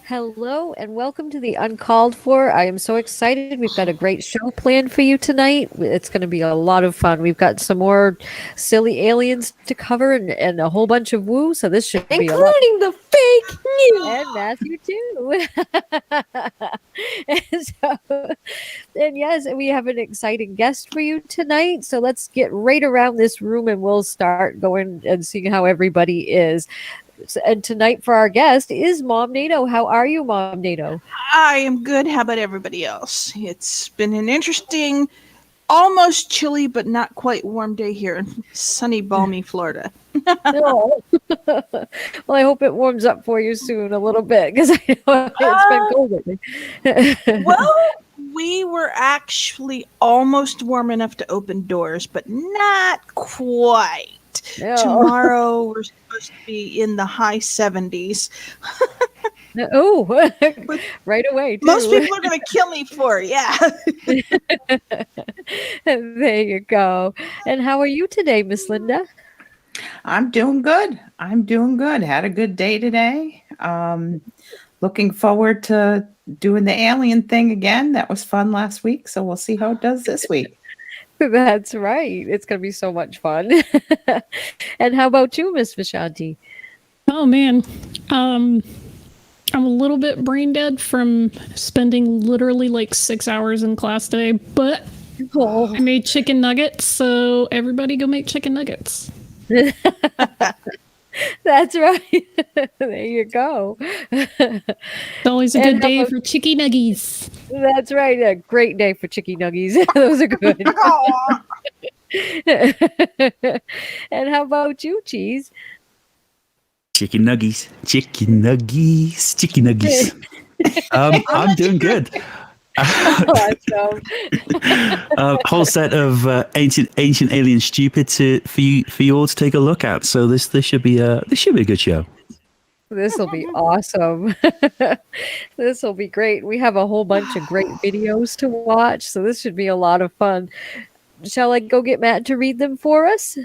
Hello and welcome to the Uncalled For. I am so excited. We've got a great show planned for you tonight. It's going to be a lot of fun. We've got some more silly aliens to cover and a whole bunch of woo. So this should be a lot. Including the fake news. And Matthew too. and yes, we have an exciting guest for you tonight. So let's get right around this room and we'll start going and seeing how everybody is. And tonight for our guest is Mom Nato. How are you, Mom Nato? I am good. How about everybody else? It's been an interesting, almost chilly, but not quite warm day here in sunny, balmy Florida. Well, I hope it warms up for you soon a little bit because I know it's been cold lately. Well, we were actually almost warm enough to open doors, but not quite. No. Tomorrow we're supposed to be in the high 70s. Oh, right away. Too. Most people are going to kill me for it, yeah. There you go. And how are you today, Miss Linda? I'm doing good. Had a good day today. Looking forward to doing the alien thing again. That was fun last week, so we'll see how it does this week. That's right. It's going to be so much fun. And how about you, Miss Vishanti? Oh, man. I'm a little bit brain dead from spending literally like 6 hours in class today, but I made chicken nuggets, so everybody go make chicken nuggets. That's right. There you go. It's always a good day for chicky nuggies. That's right. A great day for chicky nuggies. Those are good. And how about you, Cheese? Chicken nuggies. I'm doing good. Awesome. Whole set of ancient alien stupid for you all to take a look at. So this should be a good show. This will be awesome. This will be great. We have a whole bunch of great videos to watch, so this should be a lot of fun. Shall I go get Matt to read them for us?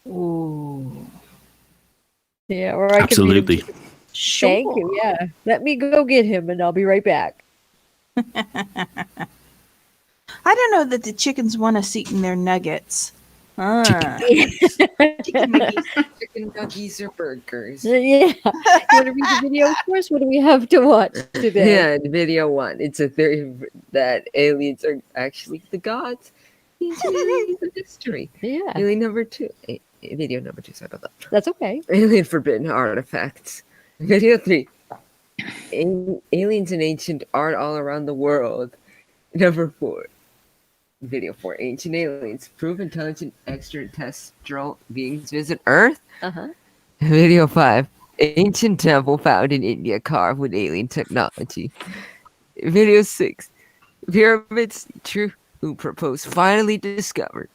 Ooh. Yeah, or I Absolutely. can read them. Thank you. Yeah, let me go get him, and I'll be right back. I don't know that the chickens want us eating their nuggets. Chicken nuggies or burgers. Yeah. You want to read the video first? What do we have to watch today? Yeah, video one. It's a theory that aliens are actually the gods. These aliens of history. Yeah. Alien number two. Video number two. Sorry about that. That's okay. Alien forbidden artifacts. Video three. Aliens and ancient art all around the world. Number four. Video 4. Ancient aliens prove intelligent extraterrestrial beings visit Earth. Video 5. Ancient temple found in India carved with alien technology. Video 6. Pyramids true who propose finally discovered.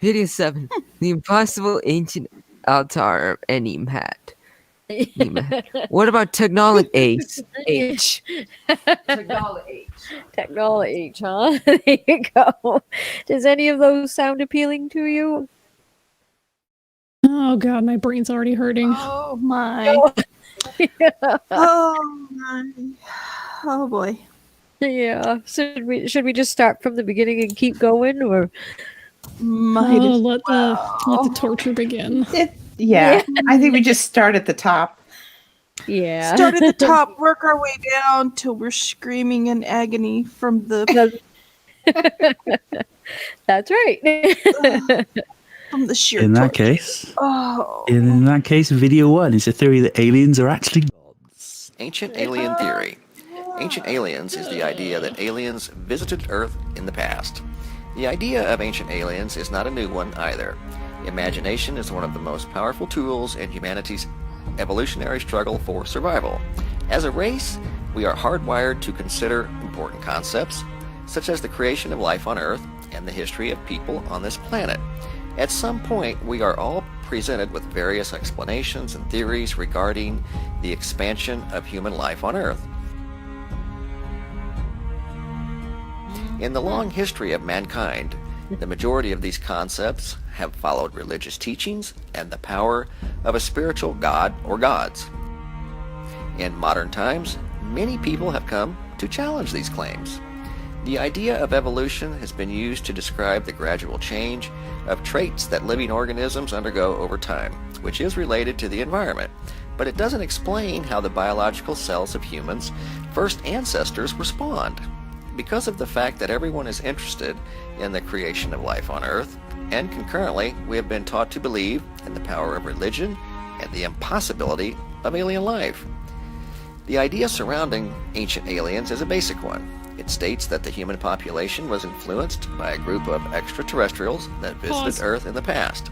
Video 7. The impossible ancient altar of Amenemhat. What about Technology H? Technology H, huh? There you go. Does any of those sound appealing to you? Oh, God, my brain's already hurting. Oh, my. Oh, my. Oh, boy. Yeah. Should we just start from the beginning and keep going, or Let the torture begin. Yeah, I think we just start at the top. yeah? Start at the top, work our way down till we're screaming in agony from the That's right. from the sheer In that torture. case, Oh. in that case, video one is a theory that aliens are actually gods. Ancient alien theory. Ancient aliens is the idea that aliens visited Earth in the past. The idea of ancient aliens is not a new one either. Imagination is one of the most powerful tools in humanity's evolutionary struggle for survival. As a race, we are hardwired to consider important concepts, such as the creation of life on Earth and the history of people on this planet. At some point, we are all presented with various explanations and theories regarding the expansion of human life on Earth. In the long history of mankind, the majority of these concepts have followed religious teachings and the power of a spiritual god or gods. In modern times, many people have come to challenge these claims. The idea of evolution has been used to describe the gradual change of traits that living organisms undergo over time, which is related to the environment, but it doesn't explain how the biological cells of humans' first ancestors respond. Because of the fact that everyone is interested in the creation of life on Earth, and concurrently we have been taught to believe in the power of religion and the impossibility of alien life. The idea surrounding ancient aliens is a basic one. It states that the human population was influenced by a group of extraterrestrials that visited Pause. Earth in the past.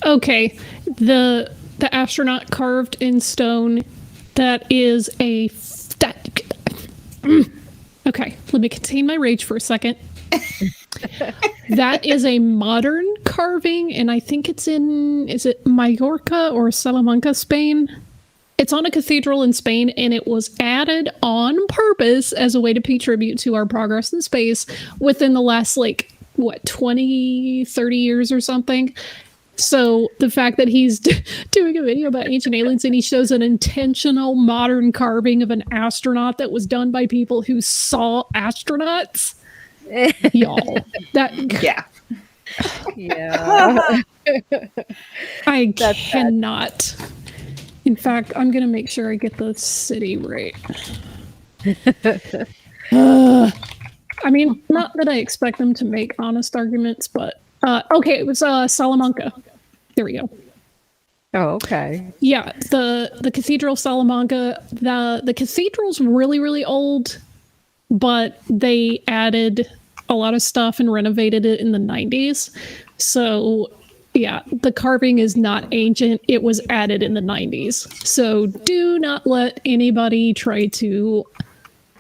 Okay, the astronaut carved in stone, that is a okay, let me contain my rage for a second. That is a modern carving, and I think it's in, is it Mallorca or Salamanca, Spain? It's on a cathedral in Spain, and it was added on purpose as a way to pay tribute to our progress in space within the last, 20, 30 years or something. So the fact that he's doing a video about ancient aliens and he shows an intentional modern carving of an astronaut that was done by people who saw astronauts, y'all, that Yeah. Yeah. I That's cannot. In fact, I'm gonna make sure I get the city right. I mean, not that I expect them to make honest arguments, but okay, it was Salamanca. There we go. Oh, okay. Yeah, the Cathedral of Salamanca. The cathedral's really, really old, but they added a lot of stuff and renovated it in the 90s. So yeah, the carving is not ancient. It was added in the 90s. So do not let anybody try to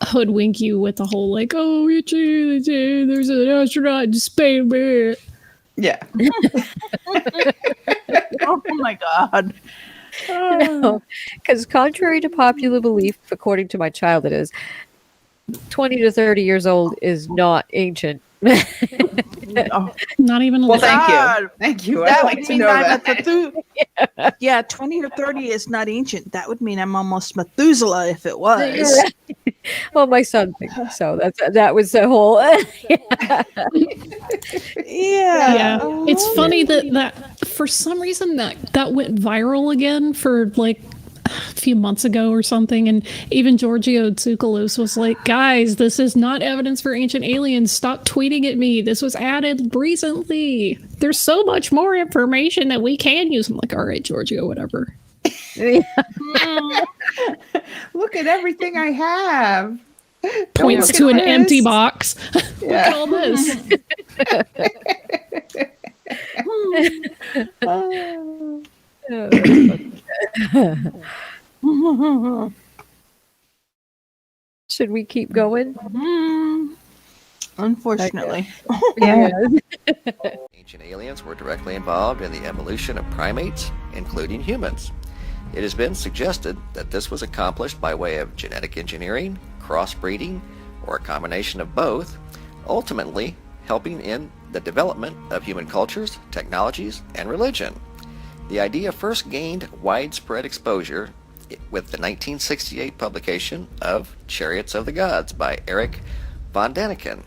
hoodwink you with the whole there's an astronaut in Spain. Yeah. Oh my god. No, because contrary to popular belief, according to my child, it is 20 to 30 years old is not ancient. Oh, Not even a Well, little. thank God. you. Thank you. I'd that like would to mean know I'm that. a yeah, 20 or 30 is not ancient. That would mean I'm almost Methuselah if it was. Well, my son thinks so. That was the whole. Yeah. It's funny that for some reason that went viral again for a few months ago or something, and even Giorgio Tsoukalos was like, guys, this is not evidence for ancient aliens, stop tweeting at me, this was added recently, there's so much more information that we can use. I'm like, all right, Giorgio, whatever. Look at everything I have. Points Look to at an this. empty box. Look Yeah. at all this. Should we keep going? Unfortunately. Yeah. Ancient aliens were directly involved in the evolution of primates, including humans. It has been suggested that this was accomplished by way of genetic engineering, crossbreeding, or a combination of both, ultimately helping in the development of human cultures, technologies, and religion. The idea first gained widespread exposure with the 1968 publication of Chariots of the Gods by Erich von Däniken.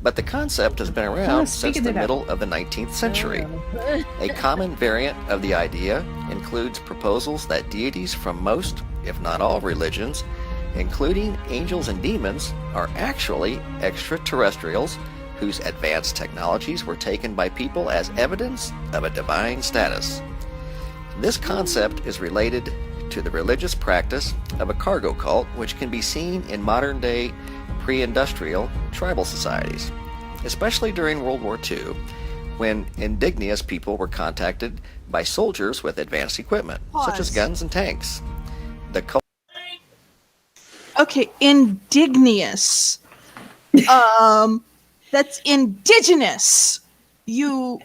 But the concept has been around since speaking the it up. middle of the 19th century. A common variant of the idea includes proposals that deities from most, if not all, religions, including angels and demons, are actually extraterrestrials whose advanced technologies were taken by people as evidence of a divine status. This concept is related to the religious practice of a cargo cult, which can be seen in modern-day pre-industrial tribal societies, especially during World War II, when indigenous people were contacted by soldiers with advanced equipment, such as Pause. guns and tanks. The cult Okay, indigenous. That's indigenous. You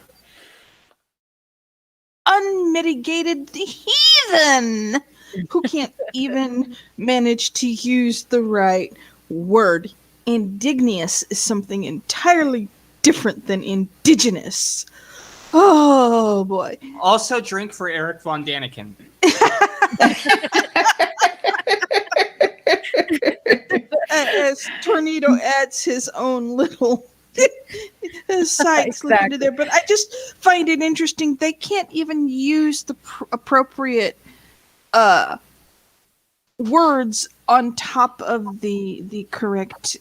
unmitigated heathen who can't even manage to use the right word. Indigenous is something entirely different than indigenous. Oh boy. Also, drink for Eric von Däniken. As Tornado adds his own little side slip into there. But I just find it interesting. They can't even use the appropriate words on top of the correct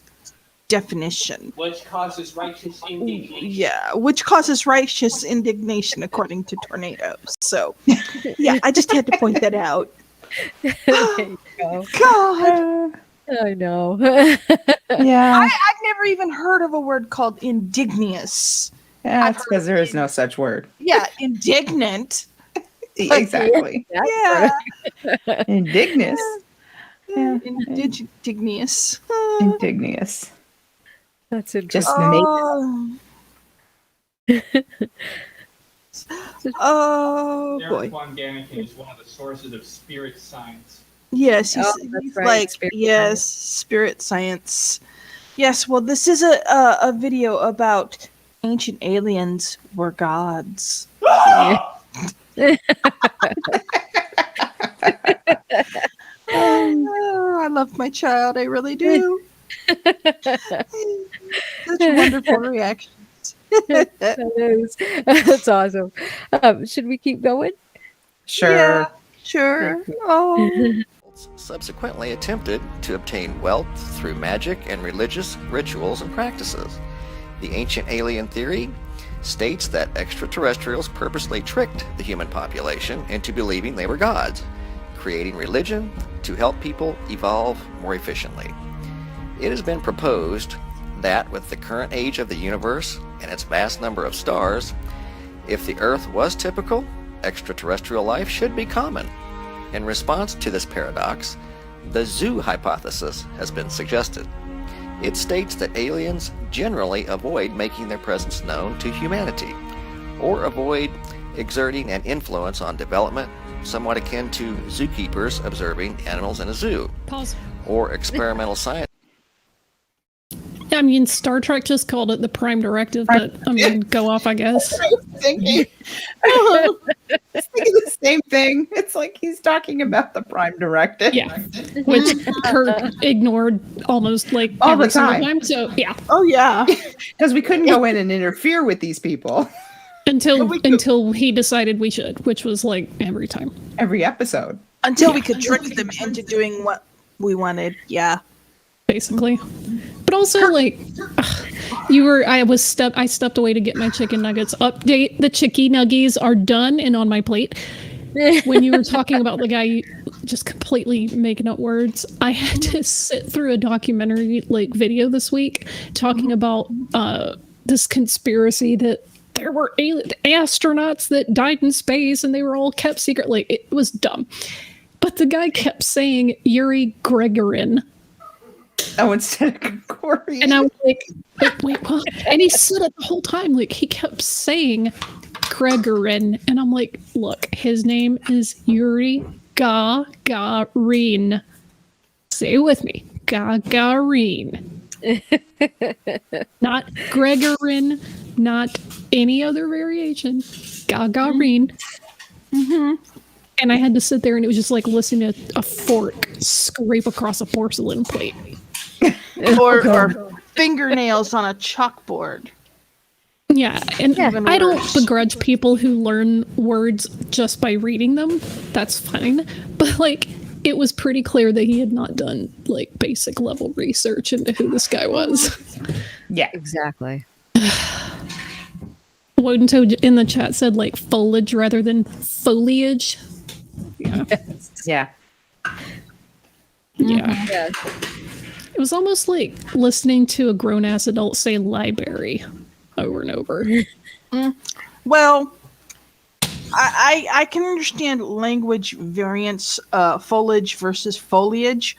definition. Which causes righteous indignation. Yeah, which causes righteous indignation, according to Tornado. So, yeah, I just had to point that out. There you go. God. I know. Yeah. I've never even heard of a word called indignious. Yeah, it's because there is no such word. Yeah, indignant. Exactly. Yeah. Indignous. Yeah. Indignious. Indignious. That's interesting. Just make Oh boy. Juan Genos is one of the sources of spirit science. Yes, he's right, like spirit yes, spirit science. Yes, well, this is a video about ancient aliens were gods. Oh, I love my child. I really do. Such wonderful reactions. That is. That's awesome. Should we keep going? sure. Yeah, sure. Oh. Subsequently attempted to obtain wealth through magic and religious rituals and practices. The ancient alien theory states that extraterrestrials purposely tricked the human population into believing they were gods, creating religion to help people evolve more efficiently. It has been proposed that with the current age of the universe and its vast number of stars, if the Earth was typical, extraterrestrial life should be common. In response to this paradox, the zoo hypothesis has been suggested. It states that aliens generally avoid making their presence known to humanity, or avoid exerting an influence on development, somewhat akin to zookeepers observing animals in a zoo, Pause. or experimental science. I mean, Star Trek just called it the Prime Directive, but I mean, go off, I guess. Thinking. I was thinking the same thing. It's like he's talking about the Prime Directive. Yeah, which Kirk ignored almost like All every the single time. time. So yeah, Oh yeah. Because we couldn't go in and interfere with these people until he decided we should, which was like every time. every episode. Until we could trick them into doing what we wanted. Yeah. Basically, but also like I stepped away to get my chicken nuggets. Update: the chicky nuggies are done and on my plate. When you were talking about the guy just completely making up words, I had to sit through a documentary video this week talking about this conspiracy that there were astronauts that died in space and they were all kept secret. Like, it was dumb, but the guy kept saying Yuri Gagarin. Oh, instead of Gregorian. And I was like, wait, what? And he said it the whole time. Like, he kept saying Gagarin. And I'm like, look, his name is Yuri Gagarin. Say it with me. Gagarin. Not Gregorin, not any other variation. Gagarin. Mm-hmm. And I had to sit there and it was just like listening to a fork scrape across a porcelain plate. Or fingernails on a chalkboard. Yeah, and Even I don't worse. begrudge people who learn words just by reading them. That's fine. But it was pretty clear that he had not done basic level research into who this guy was. Yeah. Exactly. Wodentoe in the chat said foliage rather than foliage. Yeah. Yeah. Yeah. Yes. It was almost like listening to a grown-ass adult say library over and over. Well, I can understand language variance, foliage versus foliage,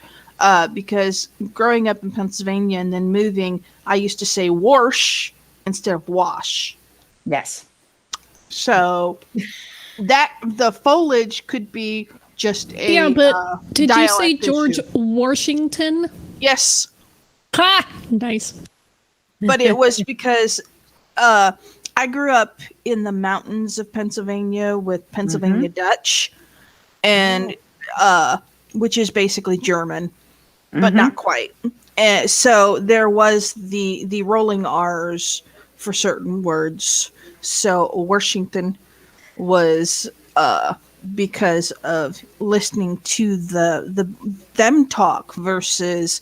because growing up in Pennsylvania and then moving, I used to say wash instead of wash. Yes. So that the foliage could be just a Yeah, but did you say dialect George issue. Washington? Yes, Ha! Nice. but it was because I grew up in the mountains of Pennsylvania with Pennsylvania Dutch, and which is basically German, but not quite. So there was the rolling R's for certain words. So Washington was because of listening to them talk versus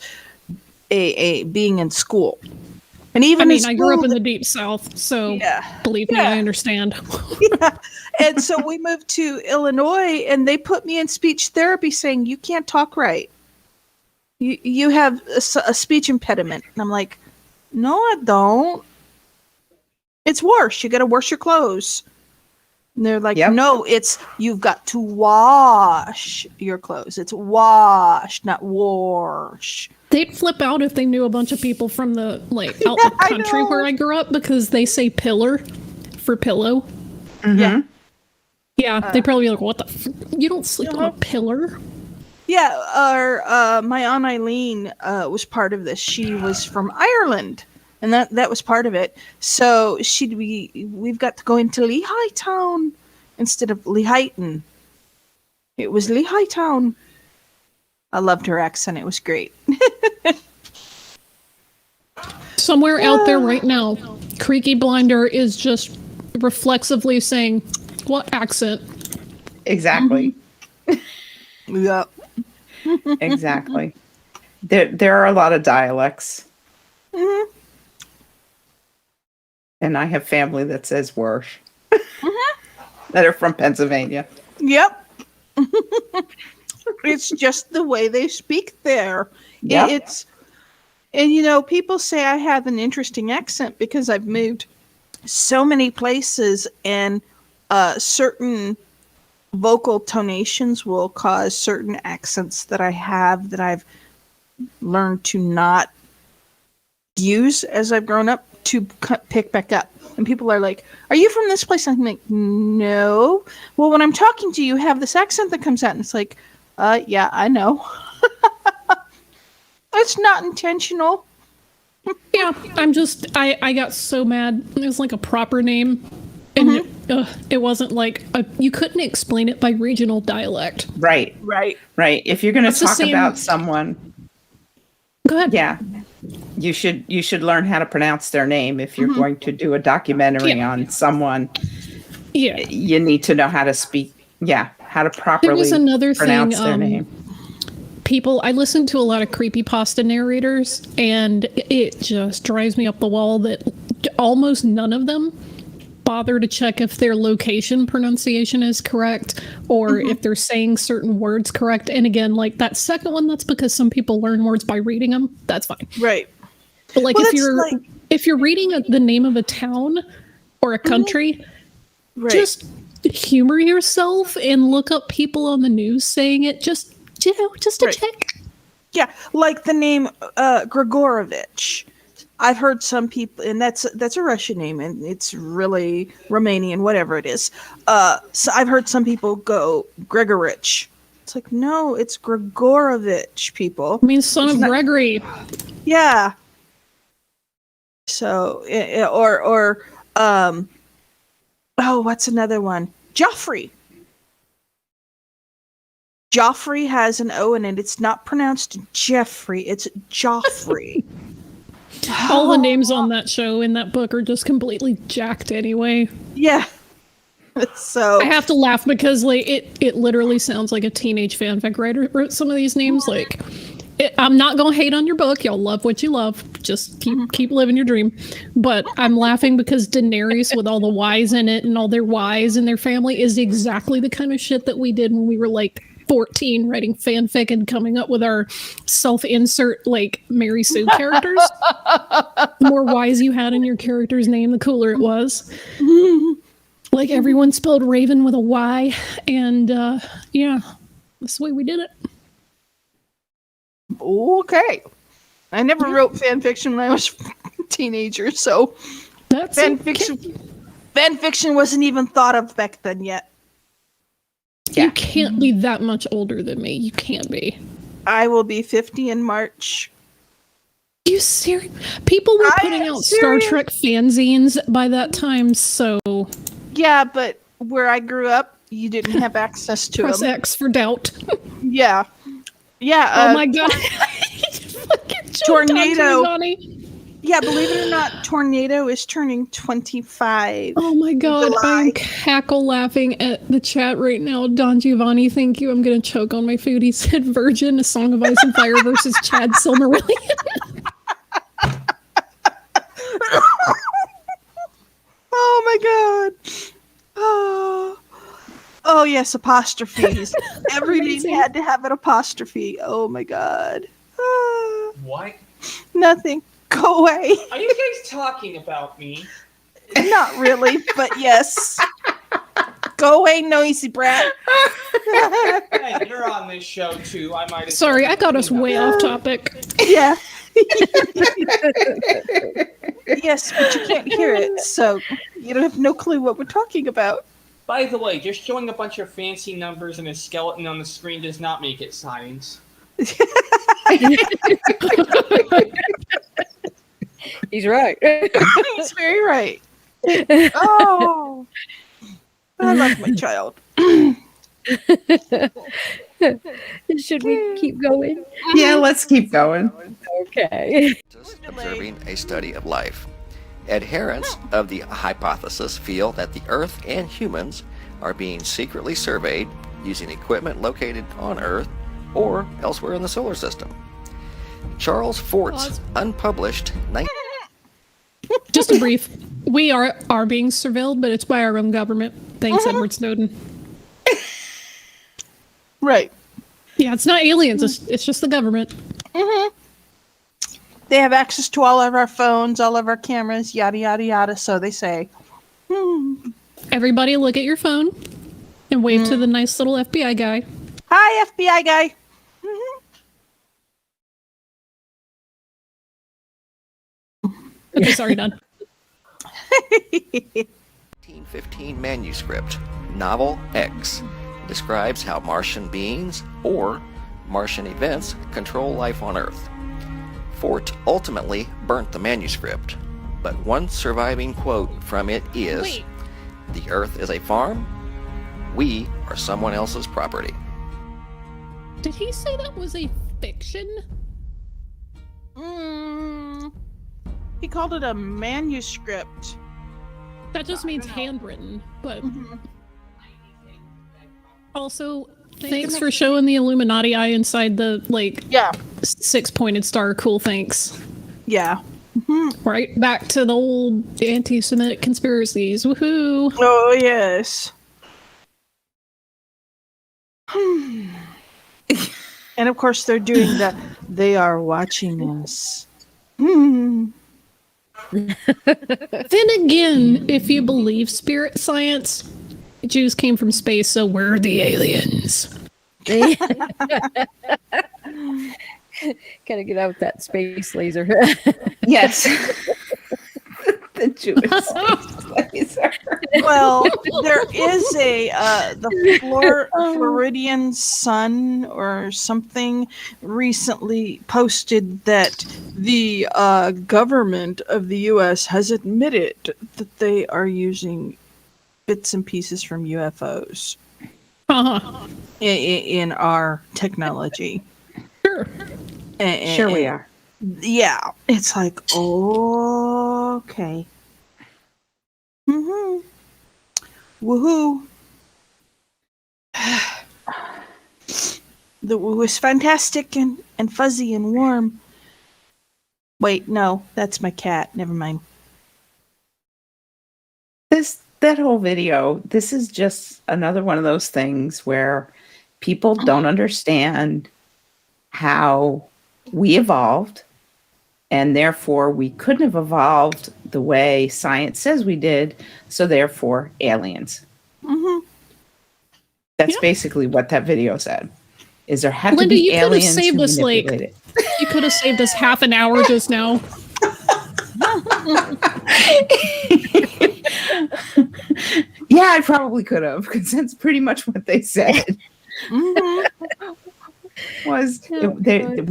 a being in school. And even I grew up in the deep South, so believe me, I understand. And so we moved to Illinois, and they put me in speech therapy, saying you can't talk right. You have a speech impediment. And I'm like, no, I don't. It's worse. You got to wash your clothes. And they're like, no, it's you've got to wash your clothes. It's wash, not wash. They'd flip out if they knew a bunch of people from the out the country where I grew up, because they say pillar for pillow. Yeah. Yeah, they'd probably be like, what the you don't sleep on a pillar? Yeah, my Aunt Eileen was part of this. She was from Ireland, and that was part of it. So we've got to go into Lehigh Town instead of Lehighton. It was Lehigh Town. I loved her accent. It was great. Somewhere out there right now, Creaky Blinder is just reflexively saying, what accent? Exactly. Yeah. Exactly. There are a lot of dialects. And I have family that says "worsh" that are from Pennsylvania. Yep. It's just the way they speak there. Yep. And people say I have an interesting accent because I've moved so many places, and certain vocal tonations will cause certain accents that I have that I've learned to not use as I've grown up to pick back up. And people are like, are you from this place? I'm like, no. Well, when I'm talking to you, you have this accent that comes out, and it's like, yeah, I know. It's not intentional. Yeah, I got so mad. It was like a proper name. And it wasn't like, you couldn't explain it by regional dialect. Right. If you're going to talk about someone, go ahead. Yeah, you should learn how to pronounce their name. If you're going to do a documentary on someone, you need to know how to speak. Yeah, how to properly there was another pronounce thing, their name. I listen to a lot of creepypasta narrators, and it just drives me up the wall that almost none of them bother to check if their location pronunciation is correct, or if they're saying certain words correct. And again, like that second one, that's because some people learn words by reading them. That's fine. Right. But like if you're reading the name of a town or a country, just humor yourself and look up people on the news saying it, just to check. Yeah, like the name Grigorovich. I've heard some people, and that's a Russian name, and it's really Romanian, whatever it is. So I've heard some people go Gregorich. It's like, no, it's Grigorovich, people. It means son of Gregory. Yeah. So, what's another one? Joffrey. Joffrey has an O in it. It's not pronounced Jeffrey. It's Joffrey. All the names on that show in that book are just completely jacked anyway. Yeah. So I have to laugh because like it literally sounds like a teenage fanfic writer wrote some of these names. Like, I'm not gonna hate on your book. Y'all love what you love. Just keep living your dream. But I'm laughing because Daenerys, with all the Y's in it and all their Y's in their family, is exactly the kind of shit that we did when we were like 14 writing fanfic and coming up with our self-insert like Mary Sue characters. The more Y's you had in your character's name, the cooler it was. Like everyone spelled Raven with a Y, and yeah, that's the way we did it. Okay. I never wrote fan fiction when I was a teenager, so that's fan fiction wasn't even thought of back then yet. You can't be that much older than me. You can't be. I will be 50 in March. You serious? People were putting out Star Trek fanzines by that time, so... Yeah, but where I grew up, you didn't have access to Press them. X for doubt. Yeah. Yeah. Oh my god. Fucking Tornado. Johnny. Yeah, believe it or not, Tornado is turning 25. Oh my god, I'm cackle laughing at the chat right now. Don Giovanni, thank you. I'm gonna choke on my food. He said Virgin, A Song of Ice and Fire versus Chad Silmarillion. Oh my god. Oh yes, apostrophes. Every name had to have an apostrophe. Oh my god. What? Nothing. Go away. Are you guys talking about me? Not really, but yes. Go away, noisy brat. Hey, you're on this show too. I might. Sorry, I got us way off topic. Yeah. Yes, but you can't hear it, so you don't have no clue what we're talking about. By the way, just showing a bunch of fancy numbers and a skeleton on the screen does not make it science. He's right. He's very right. Oh, I love my child. Should we keep going? Yeah, let's keep going. Okay. Observing a study of life. Adherents of the hypothesis feel that the Earth and humans are being secretly surveyed using equipment located on Earth or elsewhere in the solar system. Charles Fort's unpublished Just a brief. We are being surveilled, but it's by our own government. Thanks, Edward Snowden. Right. Yeah, it's not aliens. It's just the government. Mm-hmm. They have access to all of our phones, all of our cameras, yada, yada, yada, so they say. Everybody look at your phone and wave to the nice little FBI guy. Hi, FBI guy. Okay, sorry, done. 1915 manuscript, Novel X, describes how Martian beings or Martian events control life on Earth. Fort ultimately burnt the manuscript, but one surviving quote from it is, "The Earth is a farm. We are someone else's property." Did he say that was a fiction? He called it a manuscript. That just means handwritten, but... Also, thanks for showing the Illuminati eye inside the, six-pointed star. Cool, thanks. Yeah. Right back to the old anti-Semitic conspiracies. Woohoo! Oh, yes. And of course they're doing the, they are watching us. Then again, if you believe spirit science, Jews came from space, so we're the aliens. Gotta get out that space laser. Yes. The Jewish space laser. Well, there is the Floridian Sun or something recently posted that the government of the U.S. has admitted that they are using bits and pieces from UFOs in our technology. Sure. Sure we are. Yeah. It's like, okay. Woohoo. The woo is fantastic and fuzzy and warm. Wait, no, that's my cat. Never mind. That whole video, this is just another one of those things where people don't understand how we evolved, and therefore we couldn't have evolved the way science says we did, so therefore aliens. That's basically what that video said. Is there had Linda, to be you could have aliens saved who us manipulated it. you could have saved us half an hour just now. Yeah, I probably could have, because that's pretty much what they said. We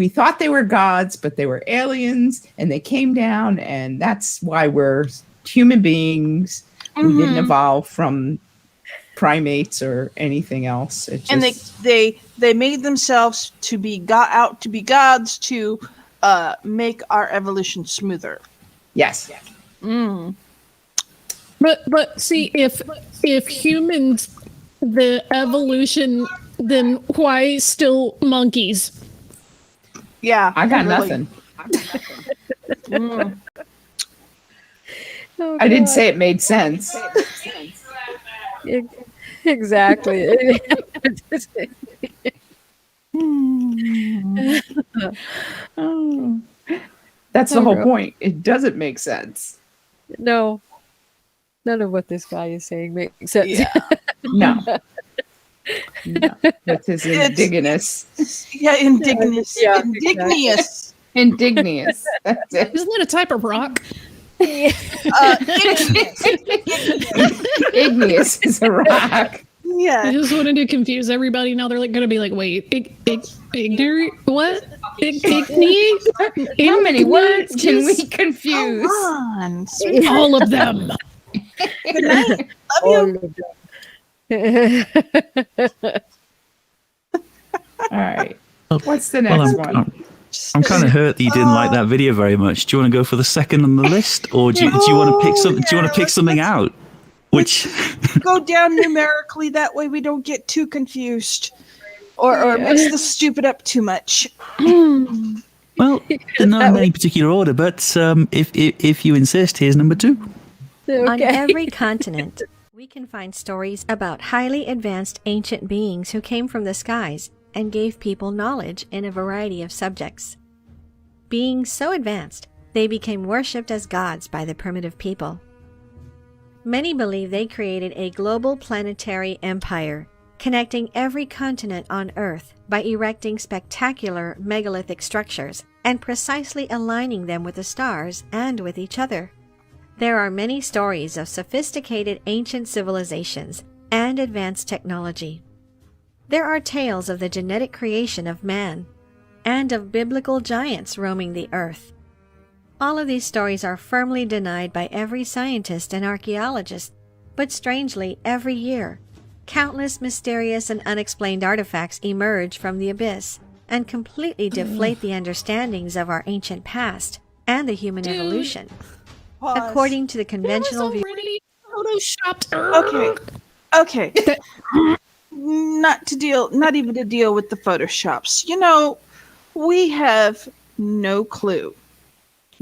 thought they were gods, but they were aliens, and they came down, and that's why we're human beings. We didn't evolve from primates or anything else. It just, And they made themselves to be out to be gods to make our evolution smoother. yes. But see, if humans, the evolution, then why still monkeys? Yeah, I got really. nothing. Oh, I didn't God. say it made sense. Exactly. Oh. That's the Oh, whole no. point. It doesn't make sense. No, none of what this guy is saying makes sense. Yeah. No. No. That's his indigenous. Yeah, indigenous. Yeah, Indignious. Indignious. That's it. Isn't it a type of rock? Igneous. Igneous is a rock. I Yeah. just wanted to confuse everybody. Now they're like going to be like, wait, ignorant? What? Igneous? How many words can we Come confuse? on. All of them. Good night. Love All you. of them. All right. What's the Well, next one? I'm kind of hurt that you didn't like that video very much. Do you want to go for the second on the list, or do you want to pick some? Do you want to pick something out? Which Go down numerically. That way we don't get too confused. Or mix the stupid up too much. well, they're not in any particular order, but if you insist, here's number 2. On Okay. every continent, we can find stories about highly advanced ancient beings who came from the skies and gave people knowledge in a variety of subjects. Being so advanced, they became worshipped as gods by the primitive people. Many believe they created a global planetary empire, connecting every continent on Earth by erecting spectacular megalithic structures and precisely aligning them with the stars and with each other. There are many stories of sophisticated ancient civilizations and advanced technology. There are tales of the genetic creation of man and of biblical giants roaming the earth. All of these stories are firmly denied by every scientist and archaeologist, but strangely, every year, countless mysterious and unexplained artifacts emerge from the abyss and completely deflate the understandings of our ancient past and the human evolution. Pause. According to the conventional view. Already photoshopped. Okay. Not even to deal with the photoshops. You know, we have no clue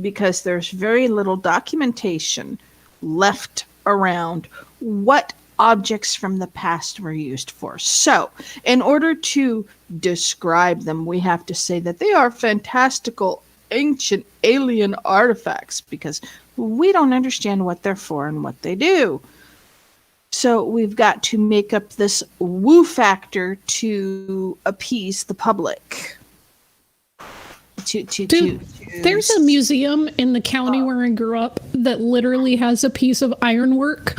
because there's very little documentation left around what objects from the past were used for. So, in order to describe them, we have to say that they are fantastical ancient alien artifacts because we don't understand what they're for and what they do. So we've got to make up this woo factor to appease the public. There's a museum in the county where I grew up that literally has a piece of ironwork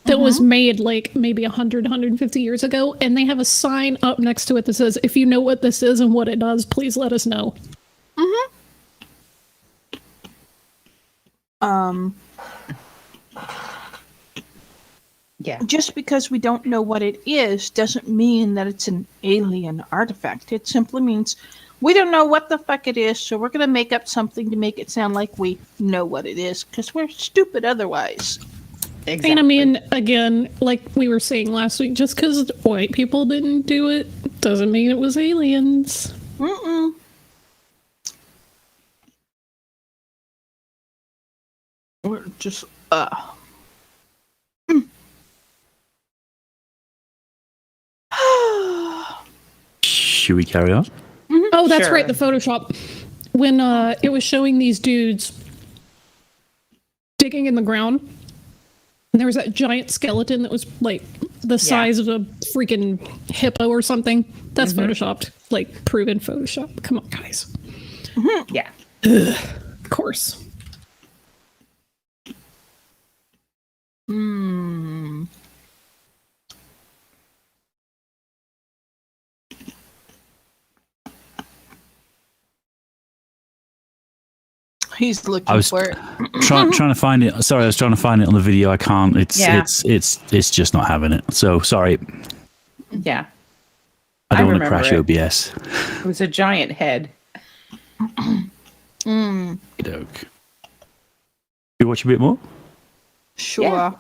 that was made like maybe 100, 150 years ago, and they have a sign up next to it that says, if you know what this is and what it does, please let us know. Yeah. Just because we don't know what it is doesn't mean that it's an alien artifact. It simply means we don't know what the fuck it is, so we're going to make up something to make it sound like we know what it is, because we're stupid otherwise. Exactly. And I mean, again, like we were saying last week, just because white people didn't do it doesn't mean it was aliens. Mm-mm. We're just, should we carry on? Oh, that's Sure. right, the Photoshop. When it was showing these dudes digging in the ground, and there was that giant skeleton that was like the size of a freaking hippo or something. That's photoshopped, like proven Photoshop. Come on, guys. Yeah. Of course. He's looking I was for it. trying to find it. Sorry, I was trying to find it on the video. I can't. It's just not having it. So sorry. Yeah. I don't want to remember crash it. OBS. It was a giant head. Doke. You watch a bit more? Sure. Yeah.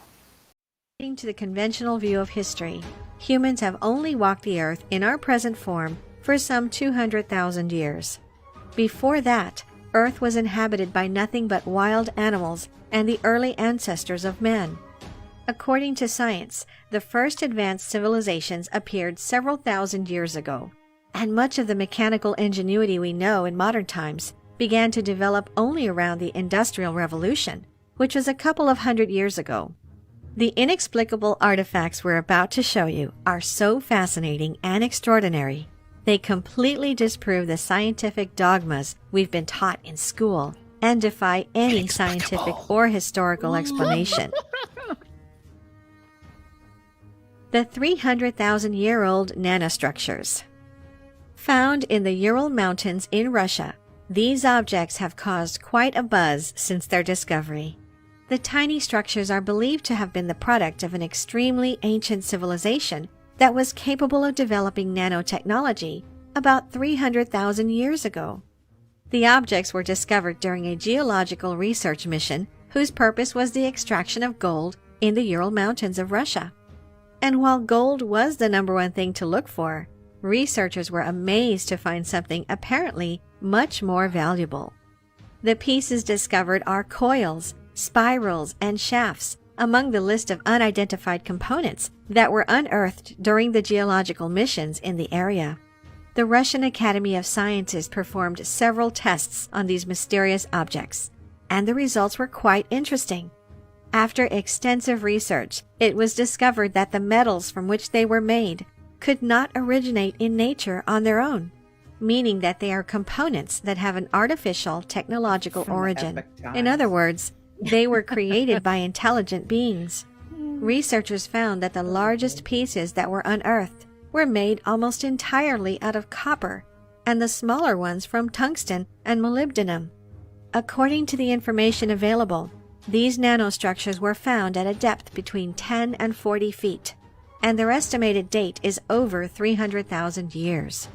According to the conventional view of history, humans have only walked the earth in our present form for some 200,000 years. Before that, Earth was inhabited by nothing but wild animals and the early ancestors of man. According to science, the first advanced civilizations appeared several thousand years ago, and much of the mechanical ingenuity we know in modern times began to develop only around the Industrial Revolution, which was a couple of hundred years ago. The inexplicable artifacts we're about to show you are so fascinating and extraordinary. They completely disprove the scientific dogmas we've been taught in school and defy any scientific or historical explanation. The 300,000-year-old nanostructures. Found in the Ural Mountains in Russia, these objects have caused quite a buzz since their discovery. The tiny structures are believed to have been the product of an extremely ancient civilization that was capable of developing nanotechnology about 300,000 years ago. The objects were discovered during a geological research mission whose purpose was the extraction of gold in the Ural Mountains of Russia. And while gold was the number one thing to look for, researchers were amazed to find something apparently much more valuable. The pieces discovered are coils, spirals, and shafts among the list of unidentified components that were unearthed during the geological missions in the area. The Russian Academy of Sciences performed several tests on these mysterious objects, and the results were quite interesting. After extensive research, it was discovered that the metals from which they were made could not originate in nature on their own, meaning that they are components that have an artificial technological origin. In other words, they were created by intelligent beings. Researchers found that the largest pieces that were unearthed were made almost entirely out of copper, and the smaller ones from tungsten and molybdenum. According to the information available, these nanostructures were found at a depth between 10 and 40 feet, and their estimated date is over 300,000 years.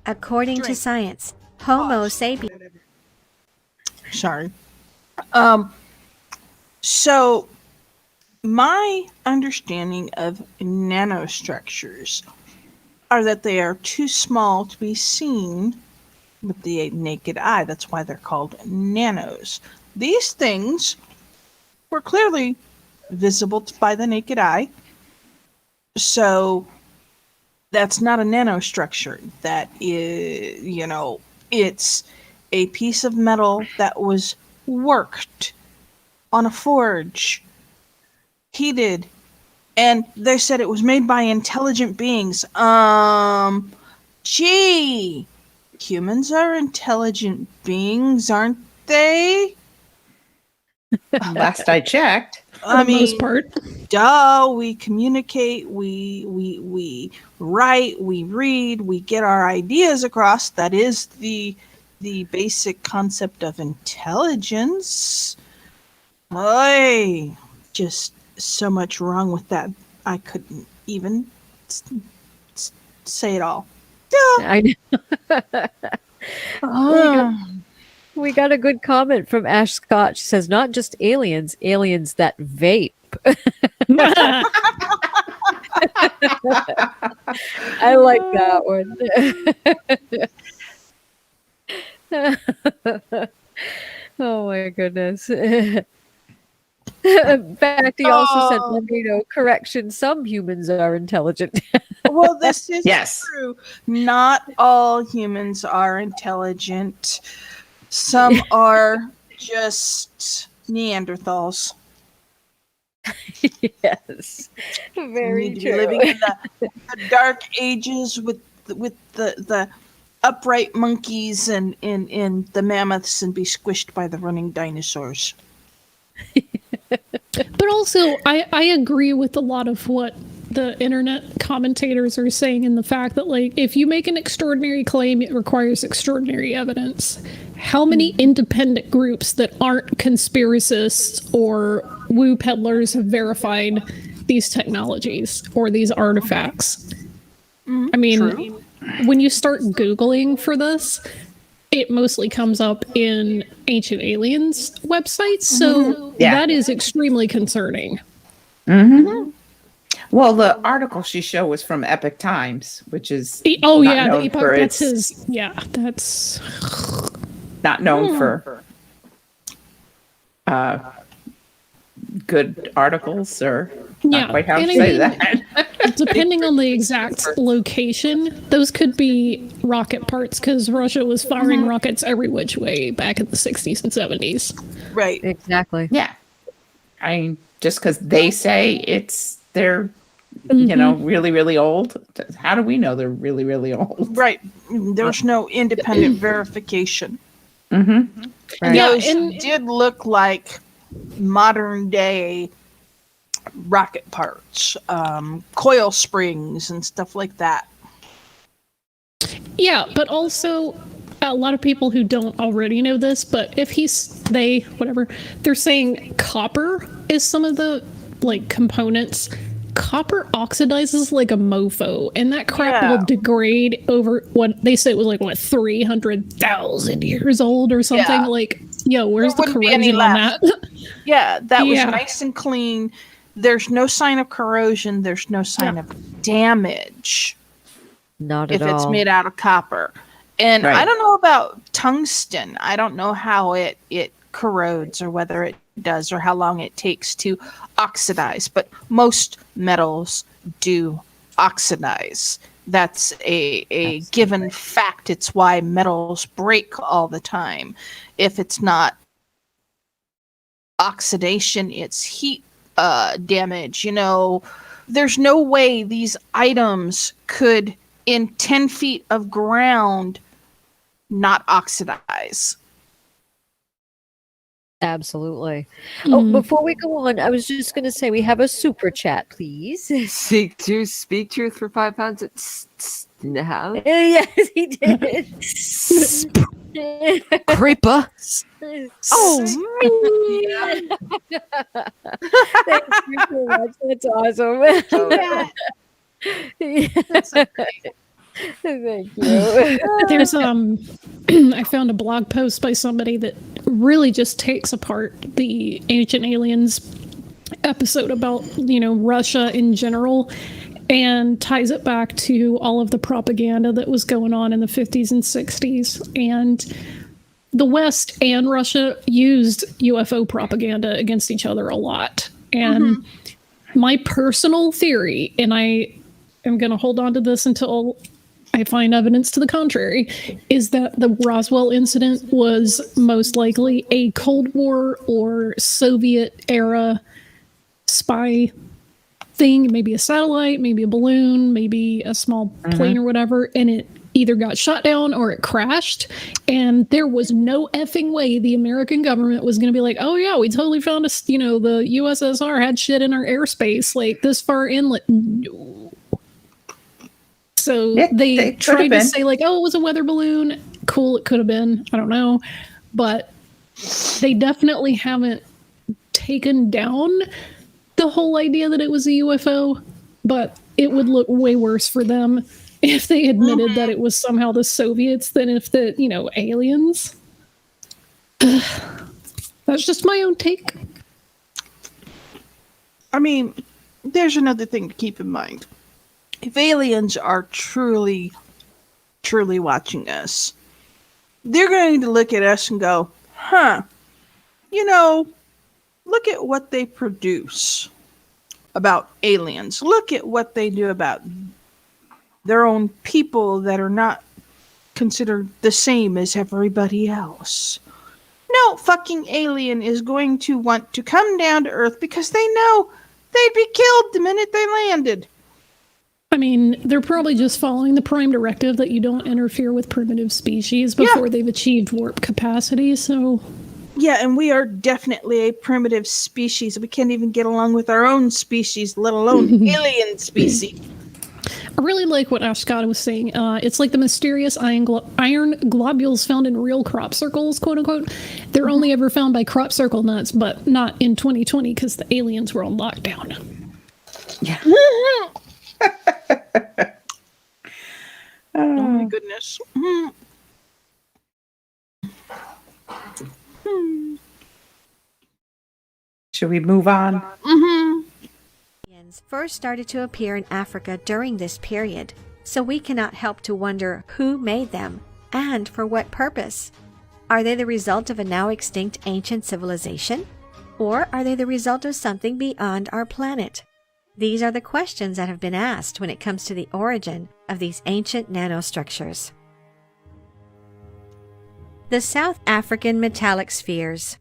According to science, Homo sapiens... Sorry. So, my understanding of nanostructures are that they are too small to be seen with the naked eye. That's why they're called nanos. These things were clearly visible by the naked eye. So, that's not a nanostructure. That is, it's a piece of metal that was worked on a forge, heated, and they said it was made by intelligent beings. Humans are intelligent beings, aren't they? Last I checked. For the most part. Duh, we communicate, we write, we read, we get our ideas across. That is the basic concept of intelligence. Oy, just so much wrong with that. I couldn't even say it all. I know. We got a good comment from Ash Scott. She says, not just aliens, aliens that vape. I like that one. Oh my goodness. In fact, he also said, correction, some humans are intelligent. Well, this is Yes. true. Not all humans are intelligent. Some are just Neanderthals. Yes. Very need to true. be living in the dark ages with the upright monkeys and the mammoths and be squished by the running dinosaurs. But also, I agree with a lot of what the internet commentators are saying in the fact that, like, if you make an extraordinary claim, it requires extraordinary evidence. how many independent groups that aren't conspiracists or woo peddlers have verified these technologies or these artifacts? I mean, True. when you start Googling for this, it mostly comes up in Ancient Aliens websites, so Yeah. that is extremely concerning. Well, the article she showed was from Epic Times, which is Oh not yeah, known the for Epoch, that's its- his. Yeah, that's not known for good articles, or Yeah, not quite how and to I say mean- that. depending on the exact location. Those could be rocket parts because Russia was firing rockets every which way back in the 60s and 70s. Right. Exactly. Yeah, I mean, just because they say they're you know really really old, how do we know they're really really old? Right. There's no independent verification. Mm-hmm. And Yeah, those and- did look like modern day rocket parts, coil springs and stuff like that. Yeah, but also a lot of people who don't already know this, but if they're saying copper is some of the like components. Copper oxidizes like a mofo, and that crap Yeah. will degrade over what they said was like 300,000 years old or something. Yeah. Like, yo, where's the There wouldn't be any corrosion on that? Yeah, that was Yeah. nice and clean. There's no sign of corrosion. There's no sign of damage Not if at it's all. made out of copper. And I Right. don't know about tungsten. I don't know how it corrodes or whether it does or how long it takes to oxidize. But most metals do oxidize. That's a given fact. It's why metals break all the time. If it's not oxidation, it's heat damage. You know, there's no way these items could, in 10 feet of ground, not oxidize. Absolutely. Oh, before we go on, I was just going to say we have a super chat, please. Speak truth for £5 in the house. Yes, he did. Creeper. Oh, Thank you so much. That's awesome. Thank you. There's I found a blog post by somebody that really just takes apart the Ancient Aliens episode about, Russia in general and ties it back to all of the propaganda that was going on in the 50s and 60s. And the West and Russia used UFO propaganda against each other a lot. And my personal theory, and I am going to hold on to this until I find evidence to the contrary, is that the Roswell incident was most likely a Cold War or Soviet era spy thing, maybe a satellite, maybe a balloon, maybe a small plane or whatever, and it either got shot down or it crashed, and there was no effing way the American government was going to be like, oh yeah, we totally found the USSR had shit in our airspace, like this far inlet. No. So Yeah, they could tried have to been. say like, oh, it was a weather balloon. Cool, it could have been. I don't know. But they definitely haven't taken down the whole idea that it was a UFO, but it would look way worse for them if they admitted that it was somehow the Soviets than if the, aliens. That's just my own take. I mean, there's another thing to keep in mind. If aliens are truly, truly watching us, they're going to look at us and go, look at what they produce about aliens. Look at what they do about their own people that are not considered the same as everybody else. No fucking alien is going to want to come down to Earth because they know they'd be killed the minute they landed. I mean, they're probably just following the prime directive that you don't interfere with primitive species before they've achieved warp capacity, so... Yeah, and we are definitely a primitive species. We can't even get along with our own species, let alone alien species. I really like what Ashkata was saying. It's like the mysterious iron globules found in real crop circles, quote unquote. They're only ever found by crop circle nuts, but not in 2020 because the aliens were on lockdown. Yeah. Oh my goodness. Should we move on? Aliens first started to appear in Africa during this period, so we cannot help to wonder who made them and for what purpose. Are they the result of a now extinct ancient civilization? Or are they the result of something beyond our planet? These are the questions that have been asked when it comes to the origin of these ancient nanostructures. The South African metallic spheres.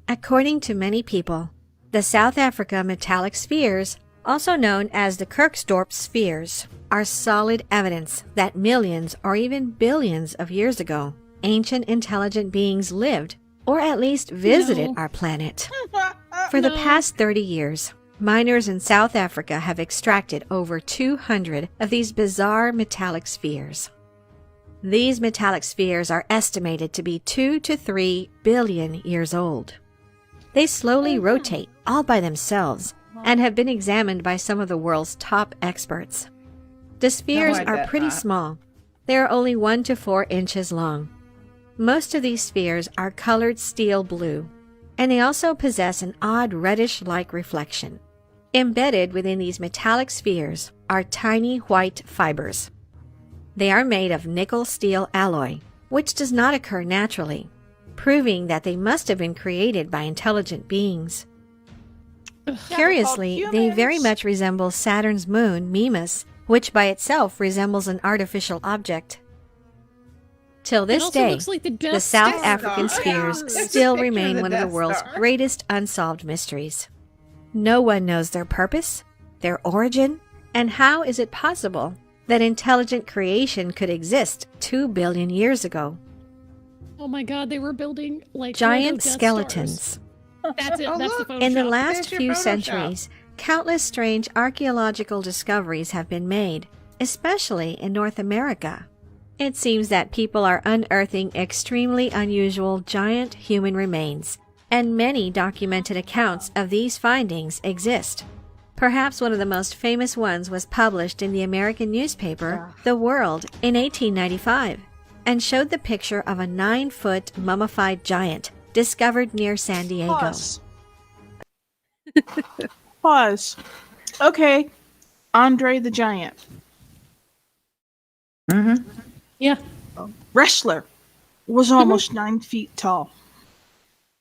According to many people, the South Africa metallic spheres, also known as the Kirkstorp spheres, are solid evidence that millions or even billions of years ago, ancient intelligent beings lived, or at least visited our planet. For the past 30 years, miners in South Africa have extracted over 200 of these bizarre metallic spheres. These metallic spheres are estimated to be 2 to 3 billion years old. They slowly rotate all by themselves and have been examined by some of the world's top experts. The spheres are pretty small. They are only 1 to 4 inches long. Most of these spheres are colored steel blue, and they also possess an odd reddish-like reflection. Embedded within these metallic spheres are tiny white fibers. They are made of nickel-steel alloy, which does not occur naturally, proving that they must have been created by intelligent beings. Curiously, they very much resemble Saturn's moon, Mimas, which by itself resembles an artificial object. Till this day, the South African spheres still remain one of the world's greatest unsolved mysteries. No one knows their purpose, their origin, and how is it possible that intelligent creation could exist 2 billion years ago. Oh my god, they were building like giant skeletons. That's it. That's the Photoshop. In the last few centuries, countless strange archaeological discoveries have been made, especially in North America. It seems that people are unearthing extremely unusual giant human remains, and many documented accounts of these findings exist. Perhaps one of the most famous ones was published in the American newspaper, The World, in 1895, and showed the picture of a 9-foot mummified giant discovered near San Diego. Pause. Okay. Andre the Giant. Yeah. Wrestler was almost 9 feet tall.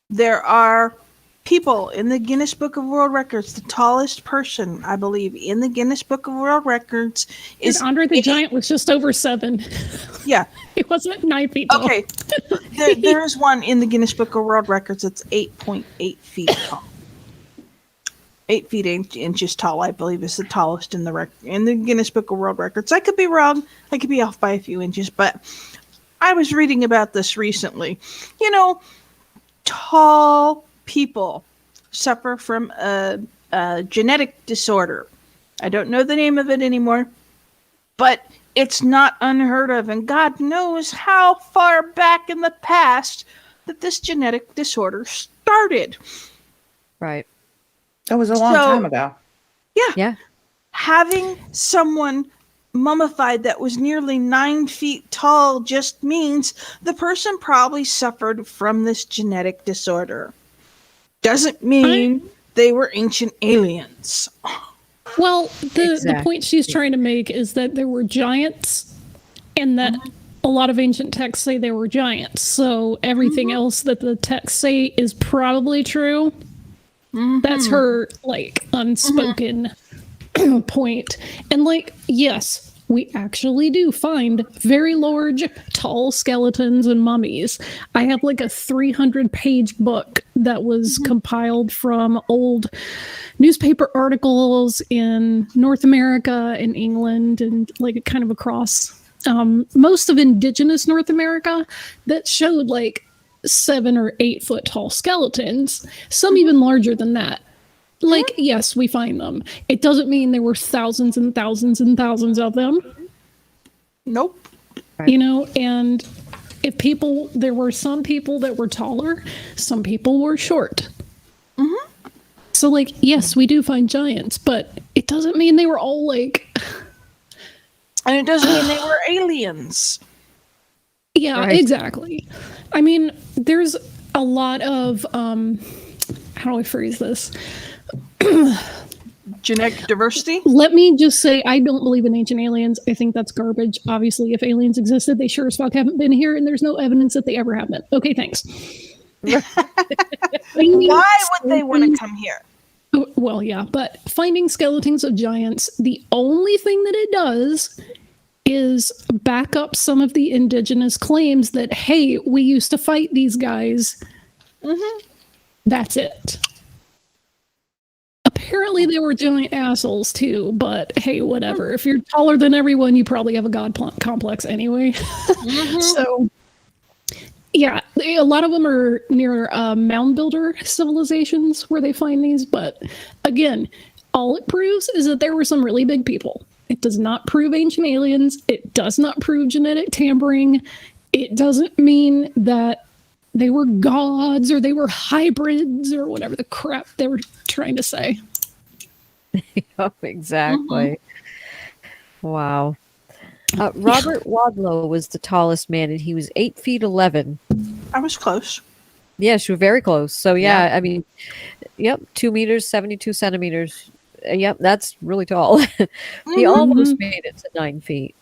There are people in the Guinness Book of World Records. The tallest person, I believe, in the Guinness Book of World Records is Andre the Giant was just over 7. Yeah. He wasn't 9 feet tall. Okay. There is one in the Guinness Book of World Records that's 8.8 feet tall. 8 feet 8 inches tall, I believe, is the tallest in the Guinness Book of World Records. I could be wrong. I could be off by a few inches, but I was reading about this recently. You know, tall people suffer from a genetic disorder. I don't know the name of it anymore, but it's not unheard of, and God knows how far back in the past that this genetic disorder started. Right. That was a long time ago. Yeah. Having someone mummified that was nearly 9 feet tall just means the person probably suffered from this genetic disorder. Doesn't mean they were ancient aliens. Well, the point she's trying to make is that there were giants, and that a lot of ancient texts say there were giants. So everything else that the texts say is probably true. That's her, like, unspoken point. And, like, yes, we actually do find very large, tall skeletons and mummies. I have, like, a 300-page book that was compiled from old newspaper articles in North America and England and, like, kind of across most of indigenous North America that showed, like, 7 or 8 foot tall skeletons, some even larger than that. like, yes, we find them. It doesn't mean there were thousands and thousands and thousands of them. Nope. You know, and there were some people that were taller, some people were short. So, like, yes, we do find giants, but it doesn't mean they were all like... And it doesn't mean they were aliens. Yeah, Right. Exactly. I mean, there's a lot of, how do I phrase this? Genetic diversity? Let me just say, I don't believe in ancient aliens. I think that's garbage. Obviously, if aliens existed, they sure as fuck haven't been here, and there's no evidence that they ever have been. Okay, thanks. Why would they want to come here? Well, yeah, but finding skeletons of giants, the only thing that it does is back up some of the indigenous claims that, hey, we used to fight these guys. That's it. Apparently they were giant assholes too, but hey, whatever. If you're taller than everyone, you probably have a god complex anyway. So, yeah, a lot of them are near mound builder civilizations where they find these, but again, all it proves is that there were some really big people. It does not prove ancient aliens. It does not prove genetic tampering. It doesn't mean that they were gods or they were hybrids or whatever the crap they were trying to say. Yep, exactly. Wow. Robert Wadlow was the tallest man, and he was 8 feet 11. I was close. Yes, you were very close. So yeah, I mean, yep, 2 meters, 72 centimeters. Yep, that's really tall. He almost made it to 9 feet.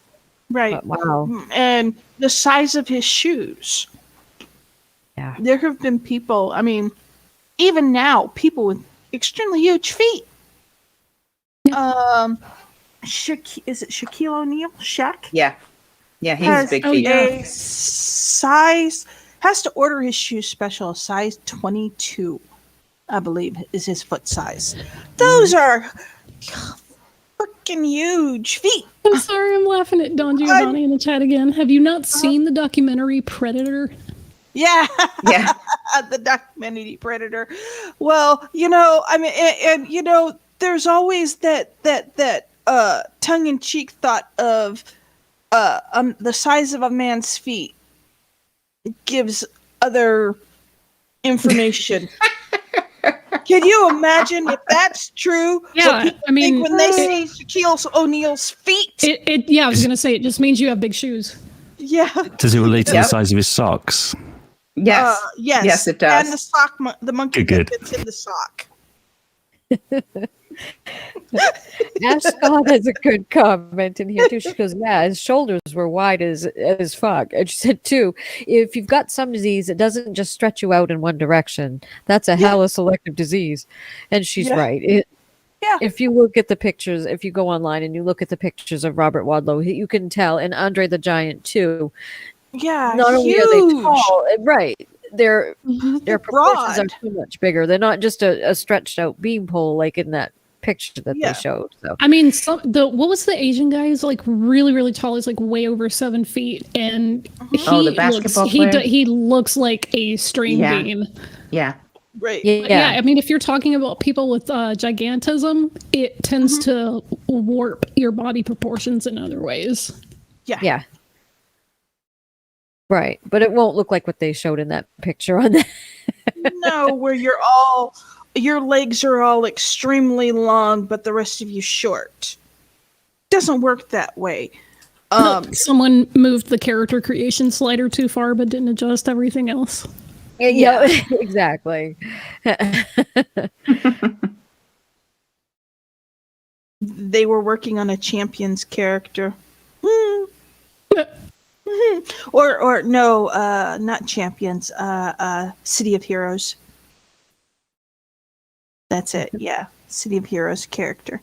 Right. But wow. And the size of his shoes. Yeah. There have been people, I mean, even now, people with extremely huge feet. Is it Shaquille O'Neal? Shaq? Yeah. Yeah, he's Has big feet. a size, has to order his shoes special, size 22, I believe, is his foot size. Those are freaking huge feet. I'm sorry, I'm laughing at Don Giovanni in the chat again. Have you not seen the documentary Predator? Yeah. Yeah. The documentary Predator. Well, you know, I mean, and you know, there's always that tongue-in-cheek thought of the size of a man's feet gives other information. Can you imagine if that's true? Yeah, I mean, when they see Shaquille O'Neal's feet. Yeah, I was gonna say it just means you have big shoes. Yeah. Does it relate to the size of his socks? Yes. Yes. Yes, it does. And the sock, the monkey Good. that fits in the sock. Ascot has a good comment in here too. She goes, "Yeah, his shoulders were wide as fuck." And she said too, "If you've got some disease, it doesn't just stretch you out in one direction. That's a hella selective disease." And she's right. If you look at the pictures, if you go online and you look at the pictures of Robert Wadlow, you can tell, and Andre the Giant too. Yeah, not only are they tall, right? Their proportions broad. are so much bigger. They're not just a stretched out beanpole like in that picture that they showed. So I mean, what was the Asian guy? He's like really, really tall. He's like way over 7 feet, and the basketball player? he looks like a string bean. Yeah. Right. Yeah, I mean, if you're talking about people with gigantism, it tends to warp your body proportions in other ways. Yeah. Right, but it won't look like what they showed in that picture on that. No, where your legs are all extremely long, but the rest of you short. Doesn't work that way. Someone moved the character creation slider too far, but didn't adjust everything else. Yeah, exactly. They were working on a champion's character. Or no, not champions. City of Heroes. That's it. Yeah, City of Heroes character.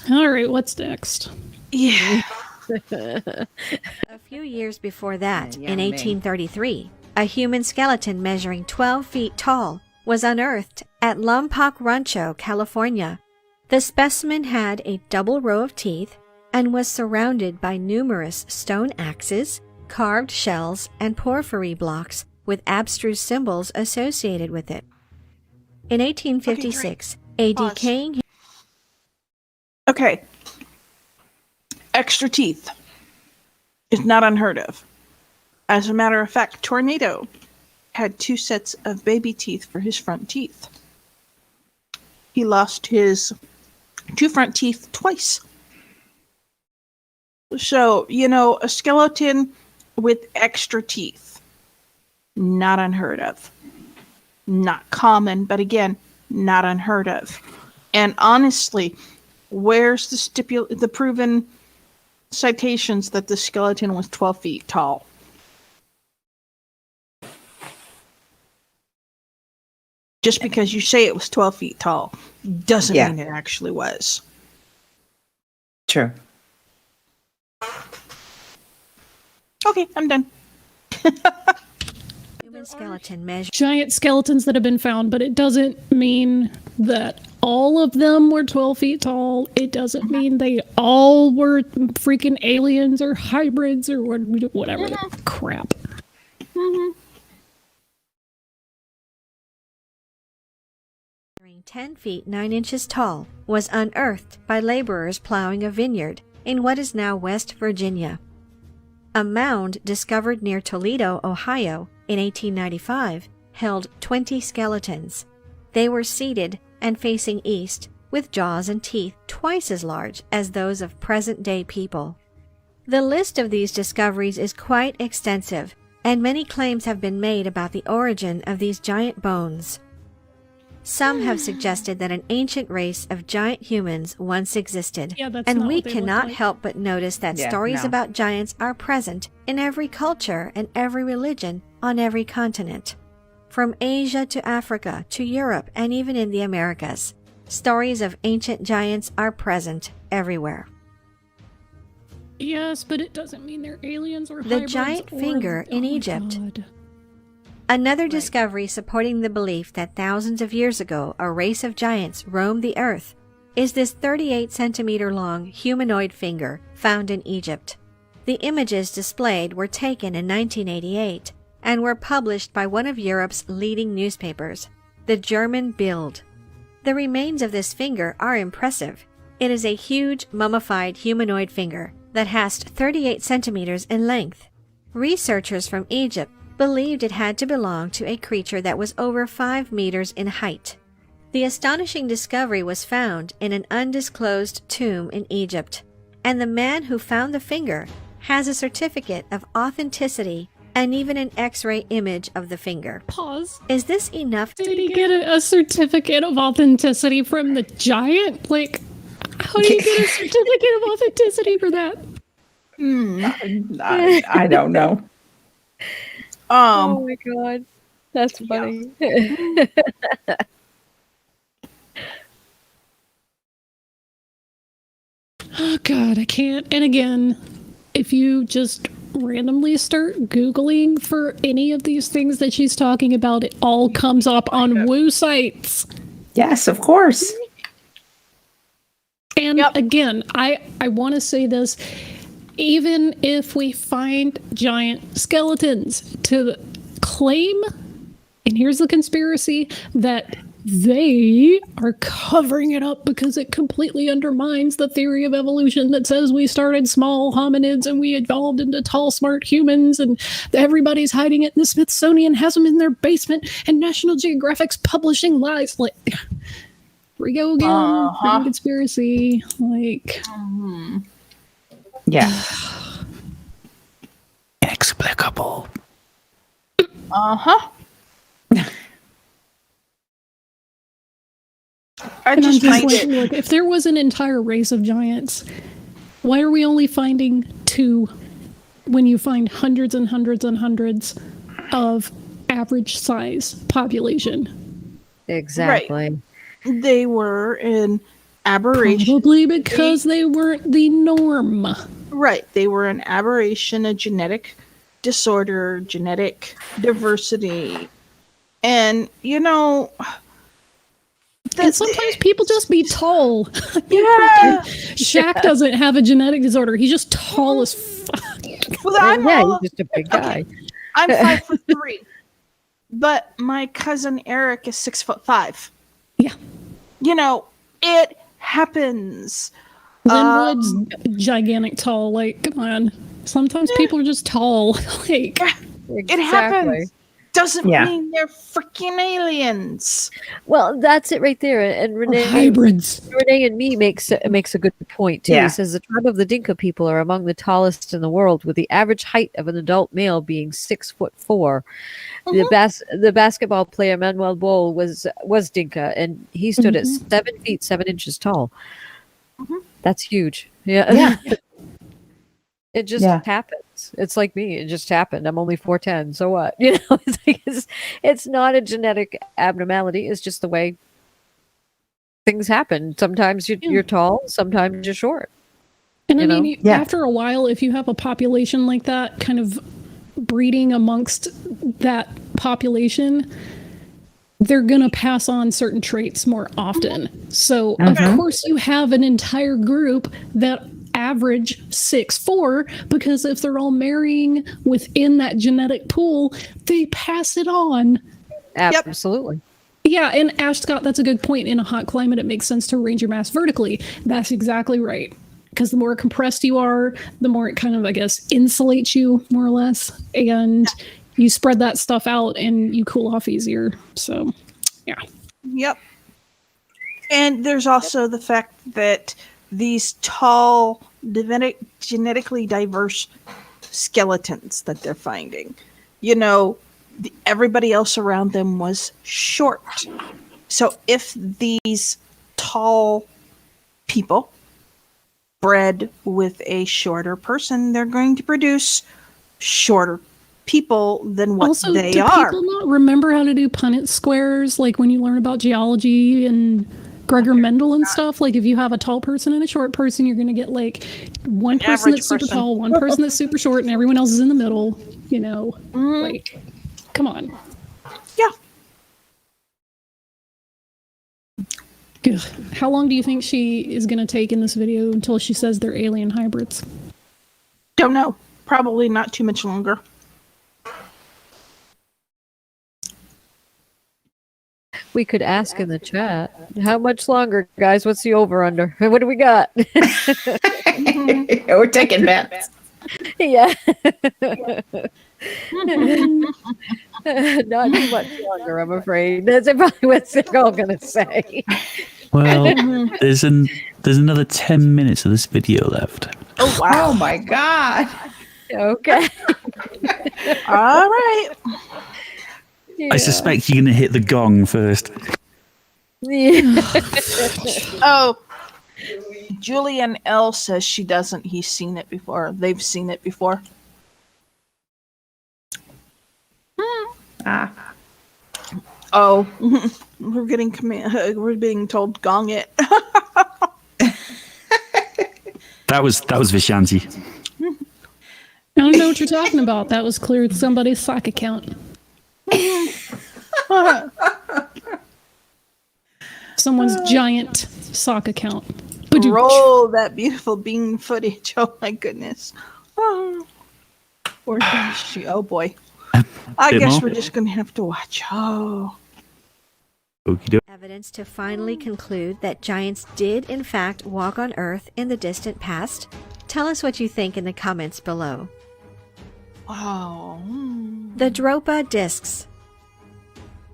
All right, what's next? Yeah. A few years before that, in 1833, a human skeleton measuring 12 feet tall was unearthed at Lompoc Rancho, California. The specimen had a double row of teeth and was surrounded by numerous stone axes, carved shells, and porphyry blocks with abstruse symbols associated with it. In 1856, a Pause. decaying Okay. Extra teeth is not unheard of. As a matter of fact, Tornado had 2 sets of baby teeth for his front teeth. He lost his 2 front teeth twice. So, a skeleton with extra teeth, not unheard of. Not common, but again, not unheard of. And honestly, where's the proven citations that the skeleton was 12 feet tall? Just because you say it was 12 feet tall doesn't mean it actually was. True. Okay, I'm done. human skeleton measured Giant skeletons that have been found, but it doesn't mean that all of them were 12 feet tall. It doesn't mean they all were freaking aliens or hybrids or whatever the crap. Mm-hmm. 10 feet 9 inches tall, was unearthed by laborers plowing a vineyard in what is now West Virginia. A mound discovered near Toledo, Ohio, in 1895 held 20 skeletons. They were seated and facing east, with jaws and teeth twice as large as those of present-day people. The list of these discoveries is quite extensive, and many claims have been made about the origin of these giant bones. Some have suggested that an ancient race of giant humans once existed, and we cannot help but notice that stories about giants are present in every culture and every religion on every continent. From Asia to Africa to Europe and even in the Americas, stories of ancient giants are present everywhere. Yes, but it doesn't mean they're aliens or The hybrids giant or- finger in oh my Egypt. God. Another discovery supporting the belief that thousands of years ago a race of giants roamed the earth is this 38-centimeter long humanoid finger found in Egypt. The images displayed were taken in 1988 and were published by one of Europe's leading newspapers, the German Bild. The remains of this finger are impressive. It is a huge mummified humanoid finger that has 38 centimeters in length. Researchers from Egypt believed it had to belong to a creature that was over 5 meters in height. The astonishing discovery was found in an undisclosed tomb in Egypt, and the man who found the finger has a certificate of authenticity and even an X-ray image of the finger. Pause. Is this enough Did he get a certificate of authenticity from the giant? Like, how do you get a certificate of authenticity for that? I don't know. Oh my god. That's funny. Oh God, I can't. And again, if you just randomly start Googling for any of these things that she's talking about, it all comes up on woo sites. Yes, of course. And again, I want to say this, even if we find giant skeletons, to claim, and here's the conspiracy, that they are covering it up because it completely undermines the theory of evolution that says we started small hominids and we evolved into tall, smart humans, and everybody's hiding it, and the Smithsonian has them in their basement, and National Geographic's publishing lies. Like, here we go again. Freaking conspiracy. Like, yeah. Inexplicable. I and just I'm find just it. like, look, if there was an entire race of giants, why are we only finding 2 when you find hundreds and hundreds and hundreds of average size population? Exactly. They were an aberration. Probably because they weren't the norm. Right. They were an aberration, a genetic disorder, genetic diversity. And, And sometimes people just be tall. Yeah. Shaq doesn't have a genetic disorder. He's just tall as fuck. Well, I'm Yeah, all- he's just a big guy. I'm 5'3". But my cousin Eric is 6'5". Yeah. You know, it happens. Linwood's gigantic tall. Like, come on. Sometimes people are just tall. Like, it happens. Doesn't mean they're freaking aliens. Well, that's it right there. And Renee, hybrids. Renee and me makes a good point too. He says the tribe of the Dinka people are among the tallest in the world, with the average height of an adult male being 6'4". The basketball player Manuel Bol was Dinka, and he stood at 7 feet 7 inches tall. That's huge. Yeah. It just happens. It's like me. It just happened. I'm only 4'10". So what? You know, it's not a genetic abnormality. It's just the way things happen. Sometimes you're tall. Sometimes you're short. And I mean, after a while, if you have a population like that, kind of breeding amongst that population, they're going to pass on certain traits more often. So, of course, you have an entire group that average 6'4", because if they're all marrying within that genetic pool, they pass it on. Absolutely. Yeah, and Ash Scott, that's a good point. In a hot climate, it makes sense to arrange your mass vertically. That's exactly right. Because the more compressed you are, the more it kind of, I guess, insulates you, more or less. And you spread that stuff out and you cool off easier. So, yeah. Yep. And there's also the fact that these tall, genetically diverse skeletons that they're finding, you know, everybody else around them was short. So if these tall people bred with a shorter person, they're going to produce shorter people than what also, they do are. People not remember how to do Punnett squares, like when you learn about geology and Gregor Mendel and stuff? Like if you have a tall person and a short person, you're going to get like one person that's super tall, one person that's super short, and everyone else is in the middle. You know, like, come on. Yeah. Good. How long do you think she is going to take in this video until she says they're alien hybrids? Don't know. Probably not too much longer. We could ask in the chat, how much longer, guys? What's the over under? What do we got? We're taking bets. Yeah. Not too much longer, I'm afraid. That's probably what they're all going to say. Well, there's another 10 minutes of this video left. Oh, wow. Oh, my God. Okay. All right. I suspect you're going to hit the gong first. Yeah. Oh, Julian L says she doesn't. He's seen it before. They've seen it before. Oh, we're getting we're being told gong it. That was Vishanti. I don't know what you're talking about. That was cleared somebody's sock account. Someone's giant sock account. Roll that beautiful bean footage. Oh my goodness. Oh, oh boy. I guess we're just going to have to watch. Oh. Evidence to finally conclude that giants did in fact walk on Earth in the distant past? Tell us what you think in the comments below. Wow. The Dropa Discs.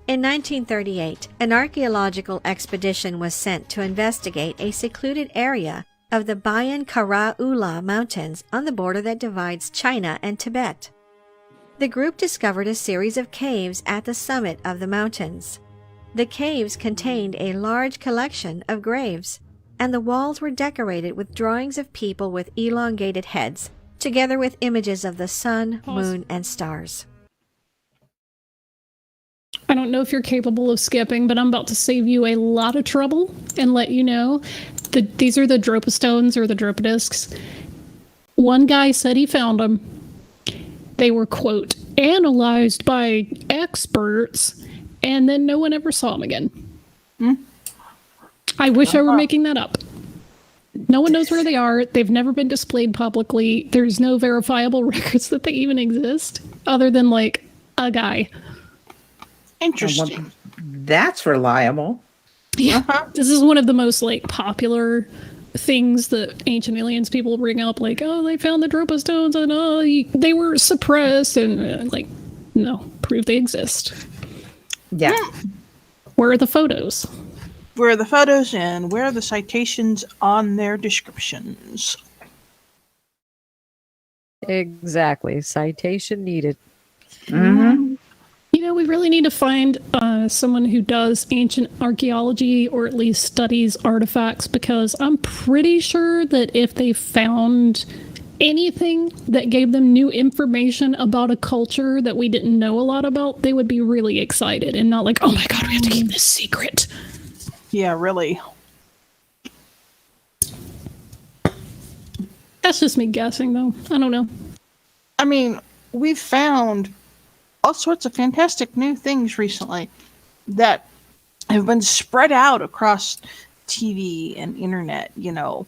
In 1938, an archaeological expedition was sent to investigate a secluded area of the Bayan Kara Ula Mountains on the border that divides China and Tibet. The group discovered a series of caves at the summit of the mountains. The caves contained a large collection of graves, and the walls were decorated with drawings of people with elongated heads, together with images of the sun, moon, and stars. I don't know if you're capable of skipping, but I'm about to save you a lot of trouble and let you know that these are the Dropa stones or the Dropa discs. One guy said he found them. They were, quote, analyzed by experts, and then no one ever saw them again. I wish I were making that up. No one knows where they are. They've never been displayed publicly. There's no verifiable records that they even exist, other than, like, a guy. Interesting. That's reliable. Yeah, this is one of the most like popular things that ancient aliens people bring up. Like, oh, they found the Dropa stones, and they were suppressed, and like, no, prove they exist. Yeah. Where are the photos? Where are the photos and where are the citations on their descriptions? Exactly. Citation needed. Mm-hmm. You know, we really need to find someone who does ancient archaeology or at least studies artifacts, because I'm pretty sure that if they found anything that gave them new information about a culture that we didn't know a lot about, they would be really excited and not like, oh my god, we have to keep this secret. Yeah, really. That's just me guessing, though. I don't know. I mean, we've found all sorts of fantastic new things recently that have been spread out across TV and internet, you know.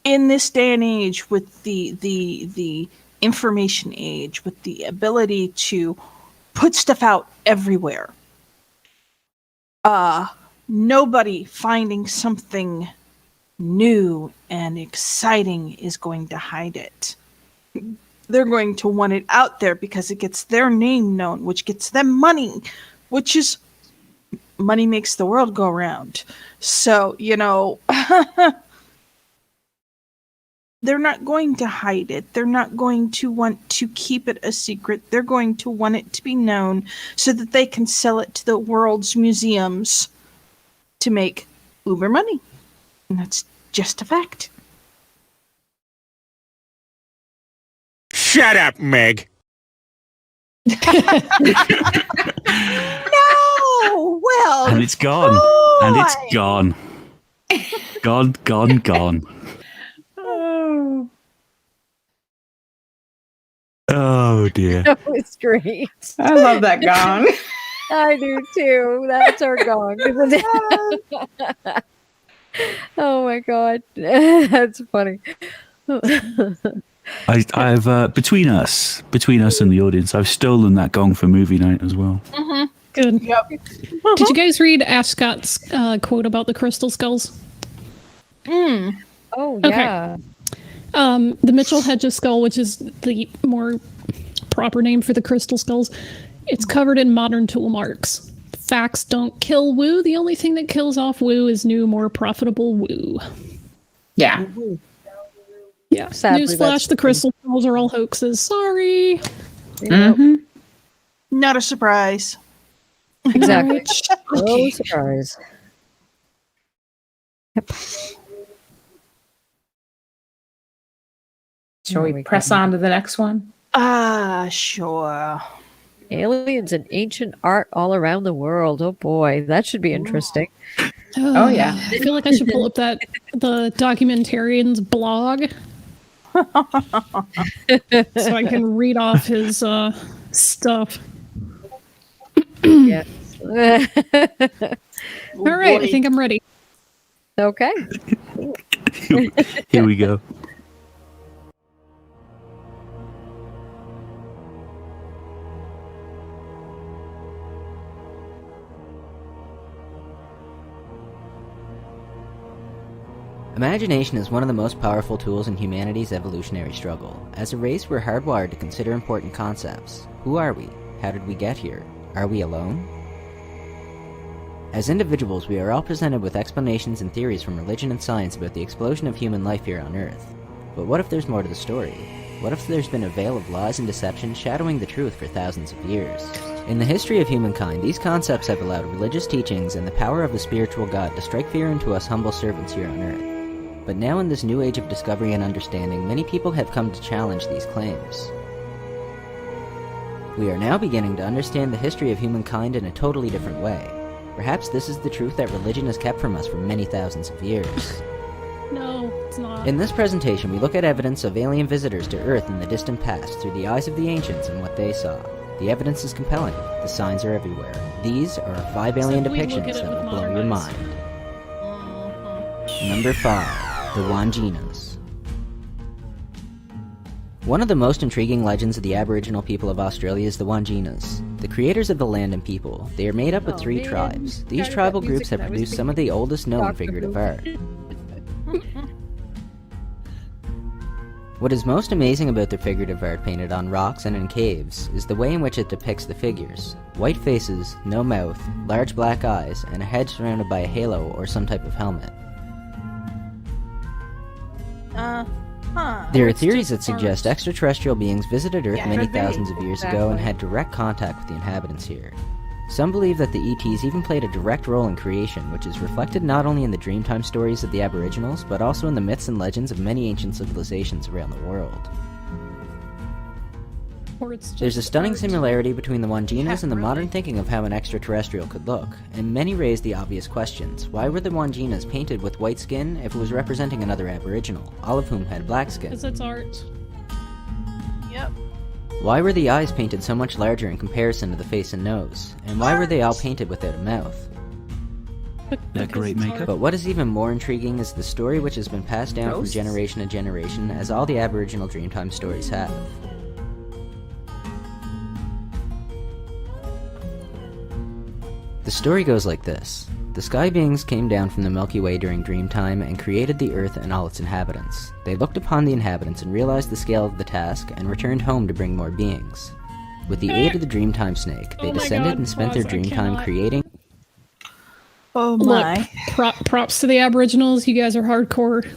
In this day and age, with the information age, with the ability to put stuff out everywhere, nobody finding something new and exciting is going to hide it. They're going to want it out there because it gets their name known, which gets them money, which is money makes the world go round. So, you know, they're not going to hide it. They're not going to want to keep it a secret. They're going to want it to be known so that they can sell it to the world's museums to make uber money. And that's just a fact. Shut up, Meg. No! Well, And it's gone. And it's gone. Gone. Oh. Oh dear. That was great. I love that gong. I do too. That's our gong, isn't it? Oh my god. That's funny. I've between us and the audience, I've stolen that gong for movie night as well. Mm-hmm. Good. Yep. Did you guys read Ash Scott's quote about the crystal skulls? Oh yeah. The Mitchell Hedges skull, which is the more proper name for the crystal skulls, it's covered in modern tool marks. Facts don't kill woo. The only thing that kills off woo is new, more profitable woo. Yeah. Yeah. Sadly, Newsflash, the crystal skulls are all hoaxes. Sorry. Mm-hmm. Not a surprise. Exactly. No surprise. Yep. Shall we press on to the next one? Sure. Aliens and ancient art all around the world. Oh boy, that should be interesting. Oh, yeah. I feel like I should pull up the documentarian's blog so I can read off his stuff. Yes. All right, I think I'm ready. Okay. Here we go. Imagination is one of the most powerful tools in humanity's evolutionary struggle. As a race, we're hardwired to consider important concepts. Who are we? How did we get here? Are we alone? As individuals, we are all presented with explanations and theories from religion and science about the explosion of human life here on Earth. But what if there's more to the story? What if there's been a veil of lies and deception shadowing the truth for thousands of years? In the history of humankind, these concepts have allowed religious teachings and the power of the spiritual God to strike fear into us humble servants here on Earth. But now in this new age of discovery and understanding, many people have come to challenge these claims. We are now beginning to understand the history of humankind in a totally different way. Perhaps this is the truth that religion has kept from us for many thousands of years. No, it's not. In this presentation, we look at evidence of alien visitors to Earth in the distant past through the eyes of the ancients and what they saw. The evidence is compelling. The signs are everywhere. These are 5 alien So we look depictions at it that with will blow modern your eyes. mind. Number 5. The Juan Genos. One of the most intriguing legends of the Aboriginal people of Australia is the Juan Genos, the creators of the land and people. They are made up of three tribes. These tribal groups have produced some of the oldest known figurative art. What is most amazing about their figurative art painted on rocks and in caves is the way in which it depicts the figures. White faces, no mouth, large black eyes, and a head surrounded by a halo or some type of helmet. There are theories that suggest extraterrestrial beings visited Earth many thousands of years ago and had direct contact with the inhabitants here. Some believe that the ETs even played a direct role in creation, which is reflected not only in the Dreamtime stories of the Aboriginals, but also in the myths and legends of many ancient civilizations around the world. There's a stunning similarity between the Juan Genos and the modern thinking of how an extraterrestrial could look, and many raise the obvious questions. Why were the Juan Genos painted with white skin if it was representing another Aboriginal, all of whom had black skin? Because it's art. Yep. Why were the eyes painted so much larger in comparison to the face and nose? And why were they all painted without a mouth? They're great makeup. But what is even more intriguing is the story which has been passed down from generation to generation, as all the Aboriginal Dreamtime stories have. The story goes like this. The sky beings came down from the Milky Way during Dreamtime and created the Earth and all its inhabitants. They looked upon the inhabitants and realized the scale of the task and returned home to bring more beings. With the aid of the Dreamtime snake, they descended and spent their Dreamtime creating... Oh my. Look, props to the Aboriginals. You guys are hardcore,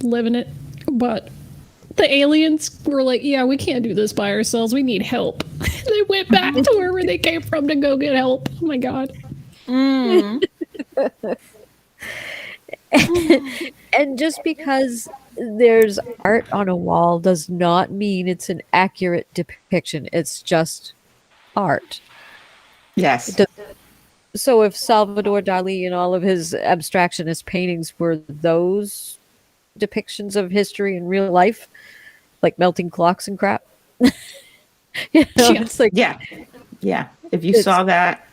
living it. But the aliens were like, yeah, we can't do this by ourselves. We need help. They went back to wherever they came from to go get help. Oh my god. And just because there's art on a wall does not mean it's an accurate depiction. It's just art. Yes. So if Salvador Dali and all of his abstractionist paintings were those depictions of history in real life, like melting clocks and crap, it's like If you saw that,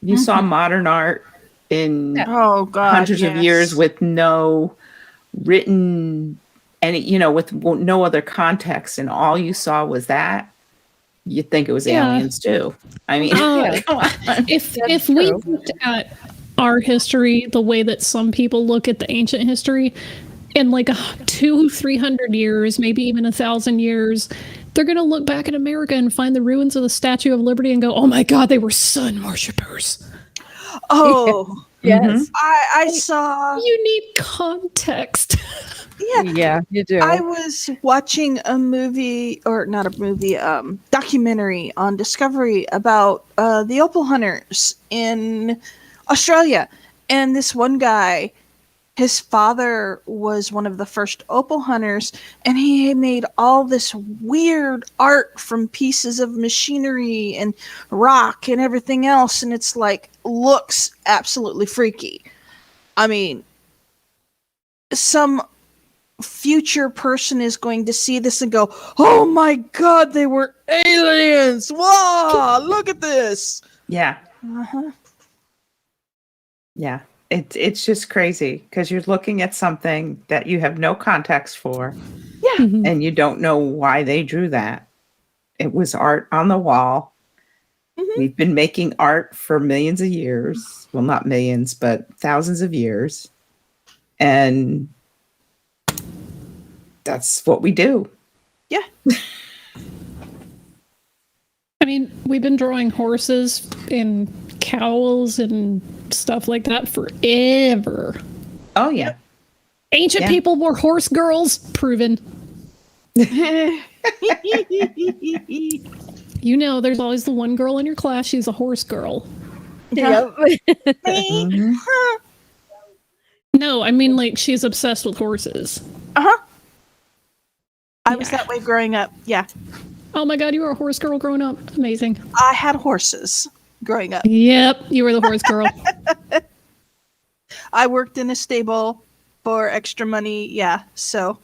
you saw modern art in hundreds of years with no written with no other context, and all you saw was that, you'd think it was aliens too. I mean, if we looked at our history the way that some people look at the ancient history, in like 200-300 years, maybe even 1,000 years, they're going to look back at America and find the ruins of the Statue of Liberty and go, oh my god, they were sun worshippers. Oh, yes. I saw... You need context. Yeah, you do. I was watching a movie, or not a movie, documentary on Discovery about the opal hunters in Australia. And this one guy, his father was one of the first opal hunters, and he made all this weird art from pieces of machinery and rock and everything else, and it's like, looks absolutely freaky. I mean, some future person is going to see this and go, oh my god, they were aliens! Wow, look at this! Yeah. Yeah. It's just crazy because you're looking at something that you have no context for. Yeah. And you don't know why they drew that. It was art on the wall. We've been making art for millions of years. Well, not millions, but thousands of years. And that's what we do. Yeah. I mean, we've been drawing horses and cows and stuff like that forever. Oh, yeah. Ancient people were horse girls, proven. You know, there's always the one girl in your class, she's a horse girl. Yep. No, I mean, like, she's obsessed with horses. I was that way growing up, yeah. Oh my god, you were a horse girl growing up? Amazing. I had horses growing up. Yep, you were the horse girl. I worked in a stable for extra money, yeah, so.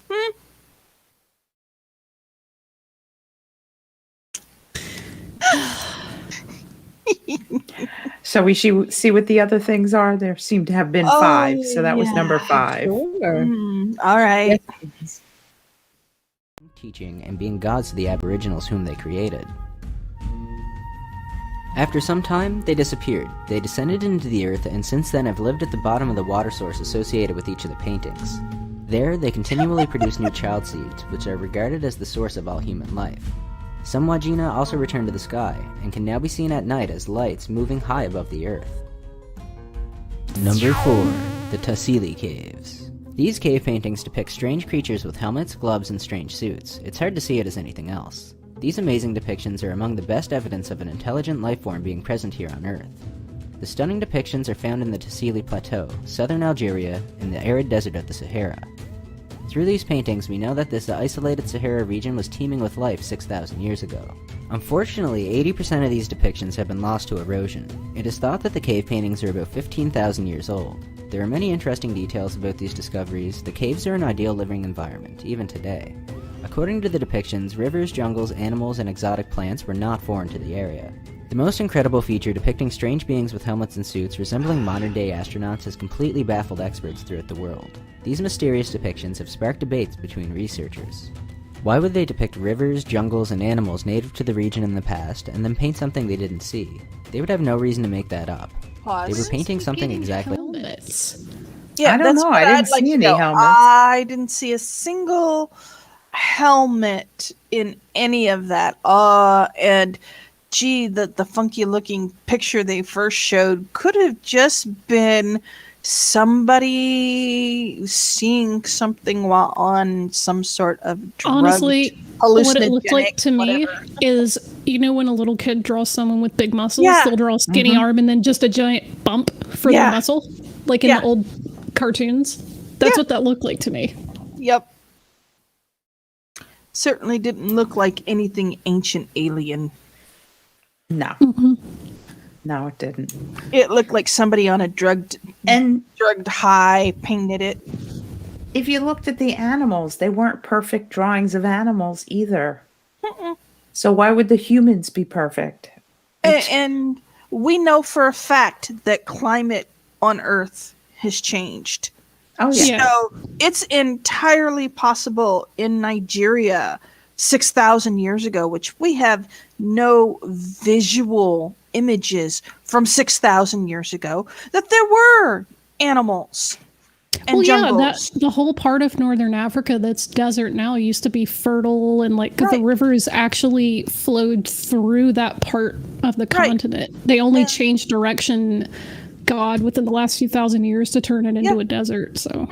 So we should see what the other things are. There seem to have been 5, so that was number 5. All right. teaching and being gods to the aboriginals whom they created. After some time, they disappeared. They descended into the earth and since then have lived at the bottom of the water source associated with each of the paintings. There, they continually produce new child seeds, which are regarded as the source of all human life. Some Wagina also return to the sky, and can now be seen at night as lights moving high above the earth. Number 4. The Tusele Caves. These cave paintings depict strange creatures with helmets, gloves, and strange suits. It's hard to see it as anything else. These amazing depictions are among the best evidence of an intelligent life form being present here on Earth. The stunning depictions are found in the Tusele Plateau, southern Algeria, in the arid desert of the Sahara. Through these paintings, we know that this isolated Sahara region was teeming with life 6,000 years ago. Unfortunately, 80% of these depictions have been lost to erosion. It is thought that the cave paintings are about 15,000 years old. There are many interesting details about these discoveries. The caves are an ideal living environment, even today. According to the depictions, rivers, jungles, animals, and exotic plants were not foreign to the area. The most incredible feature depicting strange beings with helmets and suits resembling modern-day astronauts has completely baffled experts throughout the world. These mysterious depictions have sparked debates between researchers. Why would they depict rivers, jungles, and animals native to the region in the past, and then paint something they didn't see? They would have no reason to make that up. Pause. They were painting something exactly... Helmets. Yeah, I don't that's know. what I didn't I'd like see to any know. helmets. I didn't see a single helmet in any of that. And gee, the funky looking picture they first showed could have just been somebody seeing something while on some sort of drugged, Honestly, what it looked like hallucinogenic, to me whatever. is, you know, when a little kid draws someone with big muscles, Yeah. they'll draw a skinny arm and then just a giant bump for Yeah. the muscle, like in Yeah. the old cartoons. That's Yeah. what that looked like to me. Yep. Certainly didn't look like anything ancient alien. No. No, it didn't. It looked like somebody on a drugged high painted it. If you looked at the animals, they weren't perfect drawings of animals either. So why would the humans be perfect? And we know for a fact that climate on Earth has changed. Oh, yeah. So it's entirely possible in Nigeria 6,000 years ago, which we have no visual images from 6,000 years ago, that there were animals and jungles. The whole part of northern Africa that's desert now used to be fertile, and like the rivers actually flowed through that part of the continent. They only changed direction, God, within the last few thousand years to turn it into a desert. So,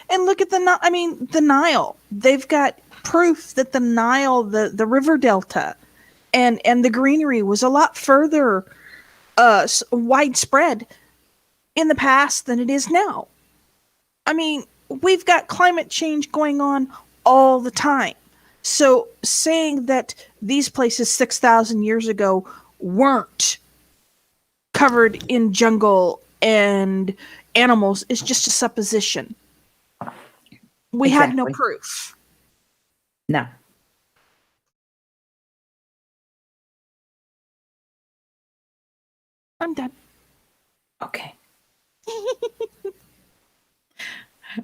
and look at the Nile. They've got proof that the Nile, the river delta, and the greenery was a lot further widespread in the past than it is now. I mean, we've got climate change going on all the time. So saying that these places 6,000 years ago weren't covered in jungle and animals is just a supposition. We had no proof. No. I'm done. Okay.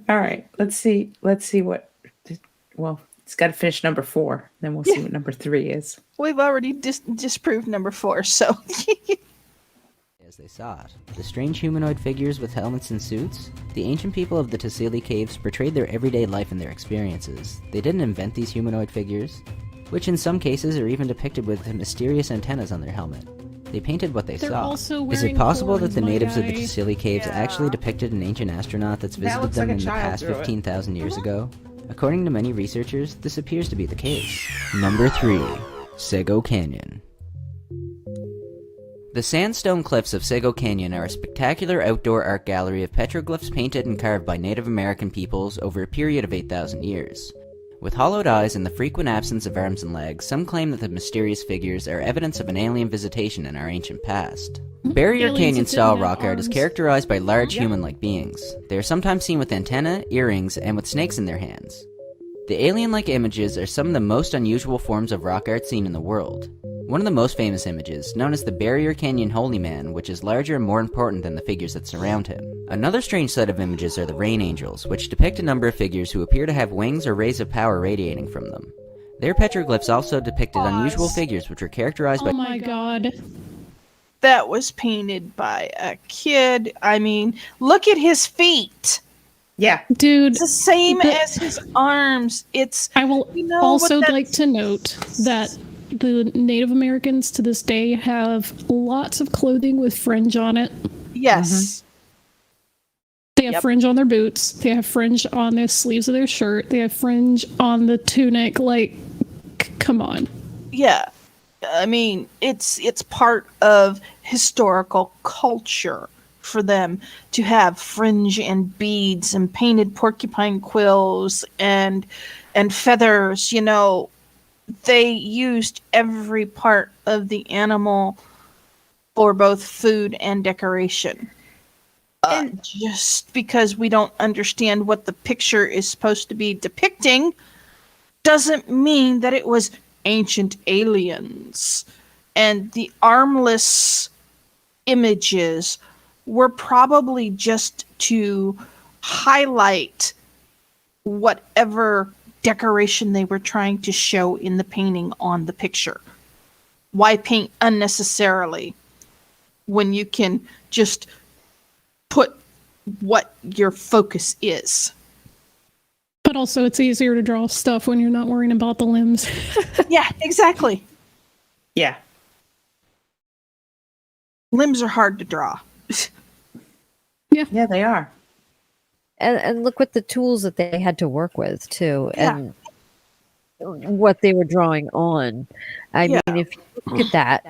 All right. Let's see what. Well, it's got to finish number 4. Then we'll see what number 3 is. We've already disproved number 4, so. As they saw it, the strange humanoid figures with helmets and suits. The ancient people of the Tusele Caves portrayed their everyday life and their experiences. They didn't invent these humanoid figures, which in some cases are even depicted with mysterious antennas on their helmet. They painted what they saw. Is it possible that the natives of the Tusele Caves actually depicted an ancient astronaut that's visited them in the past 15,000 years ago? According to many researchers, this appears to be the case. Number 3. Sego Canyon. The sandstone cliffs of Sego Canyon are a spectacular outdoor art gallery of petroglyphs painted and carved by Native American peoples over a period of 8,000 years. With hollowed eyes and the frequent absence of arms and legs, some claim that the mysterious figures are evidence of an alien visitation in our ancient past. Barrier Canyon-style rock art is characterized by large human-like beings. They are sometimes seen with antennae, earrings, and with snakes in their hands. The alien-like images are some of the most unusual forms of rock art seen in the world. One of the most famous images, known as the Barrier Canyon Holy Man, which is larger and more important than the figures that surround him. Another strange set of images are the Rain Angels, which depict a number of figures who appear to have wings or rays of power radiating from them. Their petroglyphs also depicted unusual figures which were characterized by... Oh my god. That was painted by a kid. I mean, look at his feet. Yeah. Dude. It's the same as his arms. I will also like to note that the Native Americans to this day have lots of clothing with fringe on it. Yes. They have fringe on their boots. They have fringe on the sleeves of their shirt. They have fringe on the tunic. Like, come on. Yeah. I mean, it's part of historical culture for them to have fringe and beads and painted porcupine quills and feathers. You know, they used every part of the animal for both food and decoration. And just because we don't understand what the picture is supposed to be depicting doesn't mean that it was ancient aliens. And the armless images were probably just to highlight whatever decoration they were trying to show in the painting on the picture. Why paint unnecessarily when you can just put what your focus is? But also, it's easier to draw stuff when you're not worrying about the limbs. Yeah, exactly. Yeah. Limbs are hard to draw. Yeah, they are. And look what the tools that they had to work with, too. And what they were drawing on. I mean, if you look at that,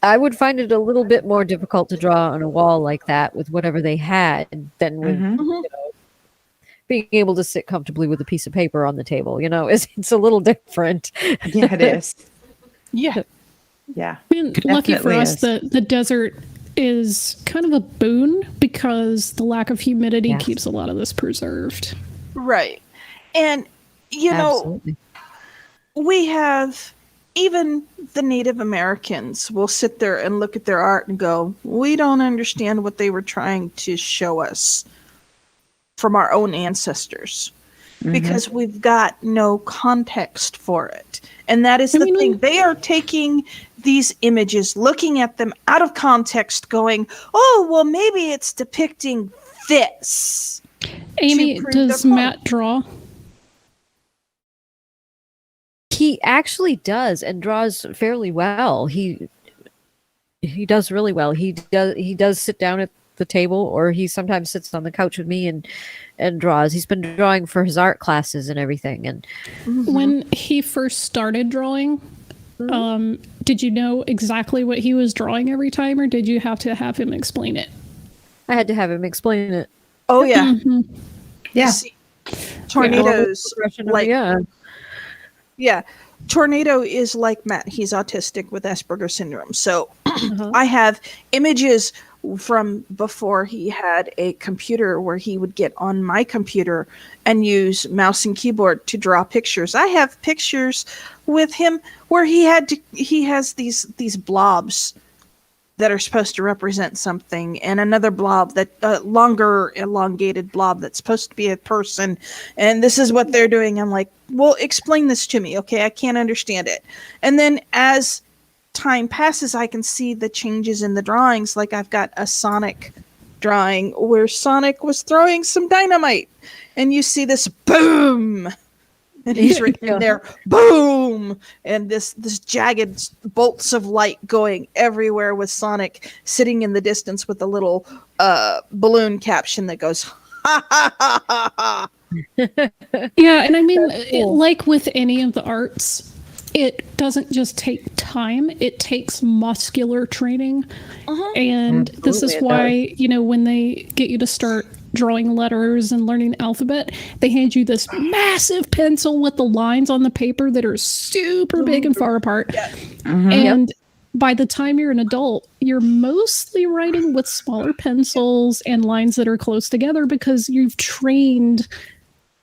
I would find it a little bit more difficult to draw on a wall like that with whatever they had than with you know, being able to sit comfortably with a piece of paper on the table. You know, it's a little different. Yeah, it is. Yeah. Yeah. I mean, lucky for us, the desert is kind of a boon because the lack of humidity keeps a lot of this preserved. Right. And, you know, we have... Even the Native Americans will sit there and look at their art and go, we don't understand what they were trying to show us from our own ancestors because we've got no context for it. And that is the thing. They are taking these images, looking at them out of context, going, oh, well, maybe it's depicting this. Amy, does Matt draw? He actually does and draws fairly well. He does really well. He does sit down at the table, or he sometimes sits on the couch with me and draws. He's been drawing for his art classes and everything. And when he first started drawing, did you know exactly what he was drawing every time, or did you have to have him explain it? I had to have him explain it. Oh yeah. Yeah. See, tornadoes, Yeah, Tornado is like Matt. He's autistic with Asperger's syndrome. So I have images from before he had a computer where he would get on my computer and use mouse and keyboard to draw pictures. I have pictures with him where he has these blobs that are supposed to represent something, and another blob that longer elongated blob that's supposed to be a person, and this is what they're doing. I'm like, well, explain this to me. Okay, I can't understand it. And then as time passes, I can see the changes in the drawings. Like I've got a Sonic drawing where Sonic was throwing some dynamite, and you see this boom, and he's written in there, boom, and this jagged bolts of light going everywhere with Sonic sitting in the distance with a little balloon caption that goes, ha ha ha ha ha. Yeah, and I mean, like with any of the arts, it doesn't just take time, it takes muscular training. And this is why, you know, when they get you to start drawing letters and learning the alphabet, they hand you this massive pencil with the lines on the paper that are super big and far apart. And by the time you're an adult, you're mostly writing with smaller pencils and lines that are close together because you've trained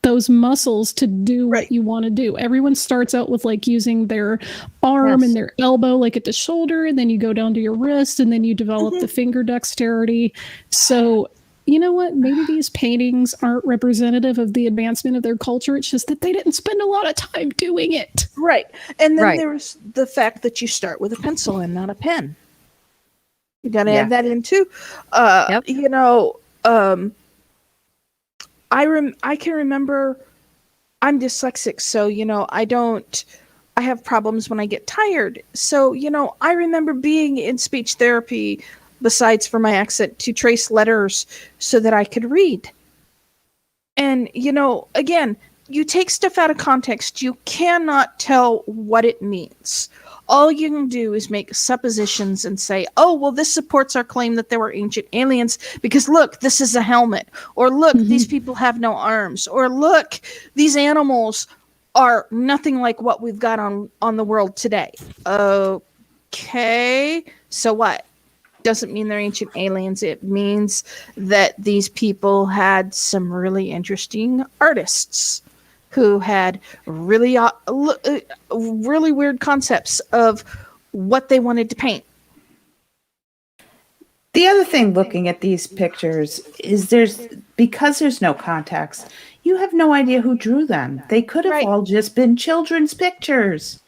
those muscles to do what you want to do. Everyone starts out with like using their arm and their elbow like at the shoulder, and then you go down to your wrist, and then you develop the finger dexterity. So you know what? Maybe these paintings aren't representative of the advancement of their culture. It's just that they didn't spend a lot of time doing it. Right. And then Right. there's the fact that you start with a pencil and not a pen. You got to add that in too. Yep. You know, I can remember, I'm dyslexic, so, you know, I have problems when I get tired. So, you know, I remember being in speech therapy, besides for my accent, to trace letters so that I could read. And, you know, again, you take stuff out of context, you cannot tell what it means. All you can do is make suppositions and say, oh, well, this supports our claim that there were ancient aliens because look, this is a helmet. Or look, these people have no arms. Or look, these animals are nothing like what we've got on the world today. Okay, so what? Doesn't mean they're ancient aliens. It means that these people had some really interesting artists who had really weird concepts of what they wanted to paint. The other thing looking at these pictures is because there's no context, you have no idea who drew them. They could have all just been children's pictures.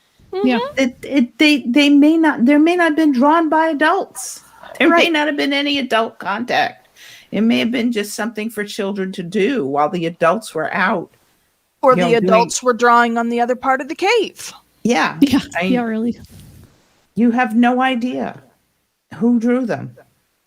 Yeah. There may not have been drawn by adults. There may not have been any adult contact. It may have been just something for children to do while the adults were out. Or the adults were drawing on the other part of the cave. Yeah. Yeah, really. You have no idea who drew them.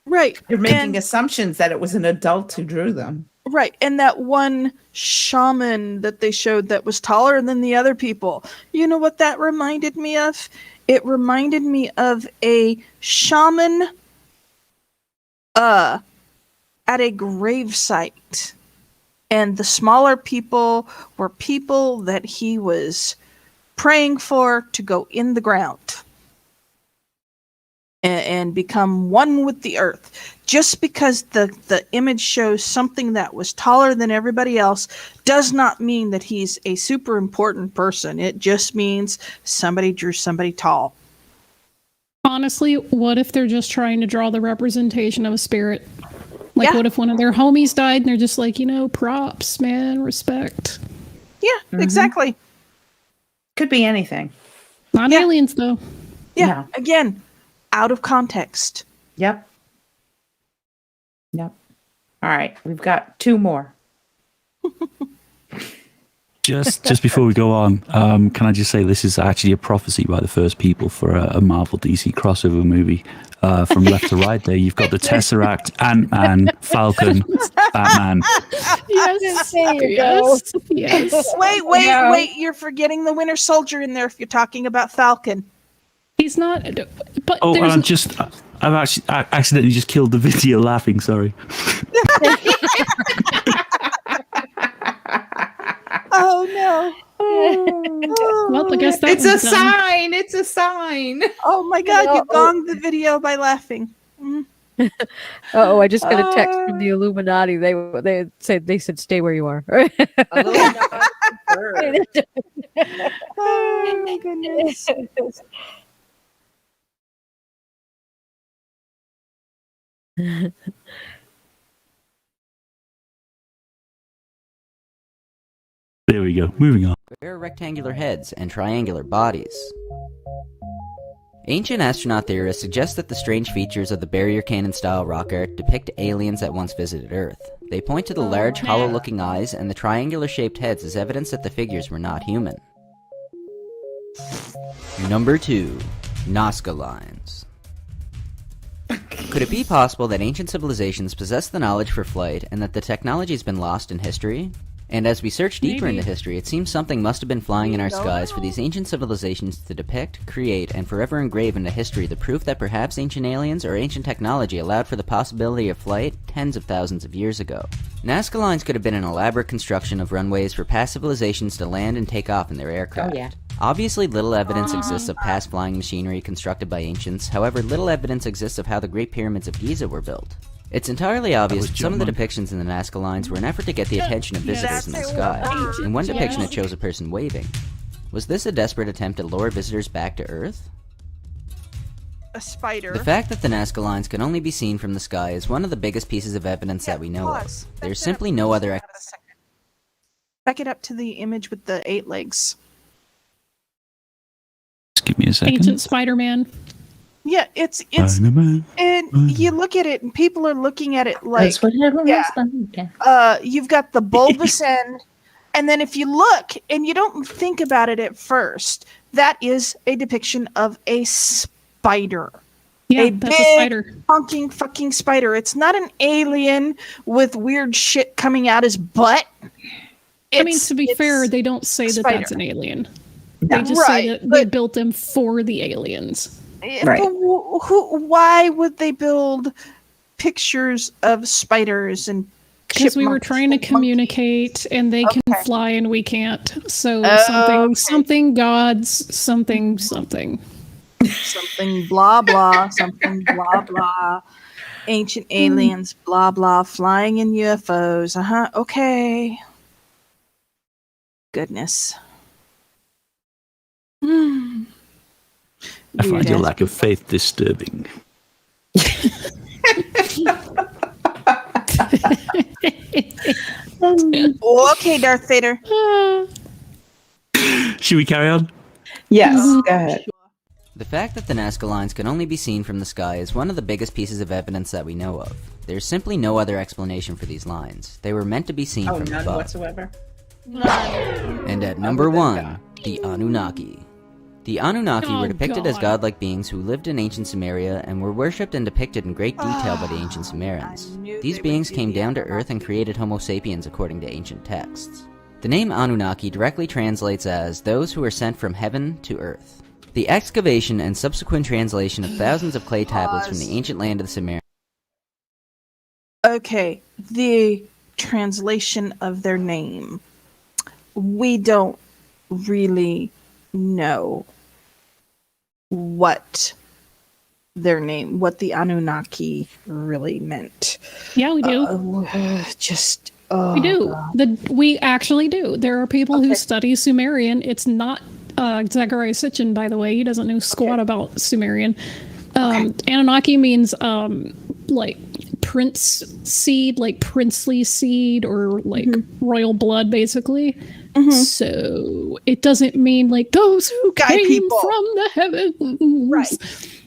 Right. You're making assumptions that it was an adult who drew them. Right. And that one shaman that they showed that was taller than the other people. You know what that reminded me of? It reminded me of a shaman at a gravesite. And the smaller people were people that he was praying for to go in the ground and become one with the earth. Just because the image shows something that was taller than everybody else does not mean that he's a super important person. It just means somebody drew somebody tall. Honestly, what if they're just trying to draw the representation of a spirit? Like, what if one of their homies died and they're just like, you know, props, man, respect. Yeah, exactly. Could be anything. Not aliens, though. Yeah, again, out of context. Yep. All right, we've got two more. Just before we go on, can I just say this is actually a prophecy by the first people for a Marvel DC crossover movie. From left to right there, you've got the Tesseract, Ant-Man, Falcon, Batman. Yes, there you go. Yes. Wait, you're forgetting the Winter Soldier in there if you're talking about Falcon. He's not, but Oh, and I accidentally just killed the video laughing, sorry. Oh no. Well, I guess that It's a one's done. sign. It's a sign. Oh my god, you gonged the video by laughing. Oh, I just got a text from the Illuminati. They said stay where you are. Oh goodness. There we go. Moving on. Square rectangular heads and triangular bodies. Ancient astronaut theorists suggest that the strange features of the barrier cannon-style rock art depict aliens that once visited Earth. They point to the large, hollow-looking eyes and the triangular-shaped heads as evidence that the figures were not human. Number 2. Nazca Lines. Could it be possible that ancient civilizations possess the knowledge for flight and that the technology has been lost in history? And as we search deeper into history, it seems something must have been flying in our skies for these ancient civilizations to depict, create, and forever engrave into history the proof that perhaps ancient aliens or ancient technology allowed for the possibility of flight tens of thousands of years ago. Nazca Lines could have been an elaborate construction of runways for past civilizations to land and take off in their aircraft. Obviously, little evidence exists of past flying machinery constructed by ancients, however, little evidence exists of how the Great Pyramids of Giza were built. It's entirely obvious that some of the depictions in the Nazca Lines were an effort to get the attention of visitors in the sky. In one depiction it shows a person waving. Was this a desperate attempt to lure visitors back to Earth? a spider. The fact that the Nazca Lines can only be seen from the sky is one of the biggest pieces of evidence that we know pause. of. There's simply no other... Back it up to the image with the 8 legs. Just give me a second. Ancient Spider-Man. Yeah, it's Spider-Man. and you look at it and people are looking at it like, That's what everyone yeah. wants. You've got the bulbous end, and then if you look and you don't think about it at first, that is a depiction of a spider. Yeah, that's a spider. Honking fucking spider. It's not an alien with weird shit coming out his butt. I mean, to be fair, they don't say that spider. that's an alien. No. They just say Right, that they built them for the aliens. Right. But why would they build pictures of spiders and Because we were trying to communicate, and they can fly and we can't. So something gods, something blah blah, something blah blah, ancient aliens, blah blah, flying in UFOs. Okay. Goodness. I find your lack of faith disturbing. Okay, Darth Vader. Should we carry on? Yes, go ahead. The fact that the Nazca Lines can only be seen from the sky is one of the biggest pieces of evidence that we know of. There's simply no other explanation for these lines. They were meant to be seen from None above. whatsoever. And at number 1, the Anunnaki. The Anunnaki were depicted as godlike beings who lived in ancient Sumeria and were worshipped and depicted in great detail by the ancient Sumerians. These beings came down to Earth and created Homo sapiens according to ancient texts. The name Anunnaki directly translates as those who are sent from heaven to Earth. The excavation and subsequent translation of thousands of clay tablets from the ancient land of the Sumerians. Okay, the translation of their name. We don't really know what their name, what the Anunnaki really meant. Yeah, we do. We do. We actually do. There are people who study Sumerian. It's not Zachariah Sitchin, by the way. He doesn't know squat about Sumerian. Anunnaki means like prince seed, like princely seed, or like royal blood, basically. So it doesn't mean like those who came from the heavens. Right.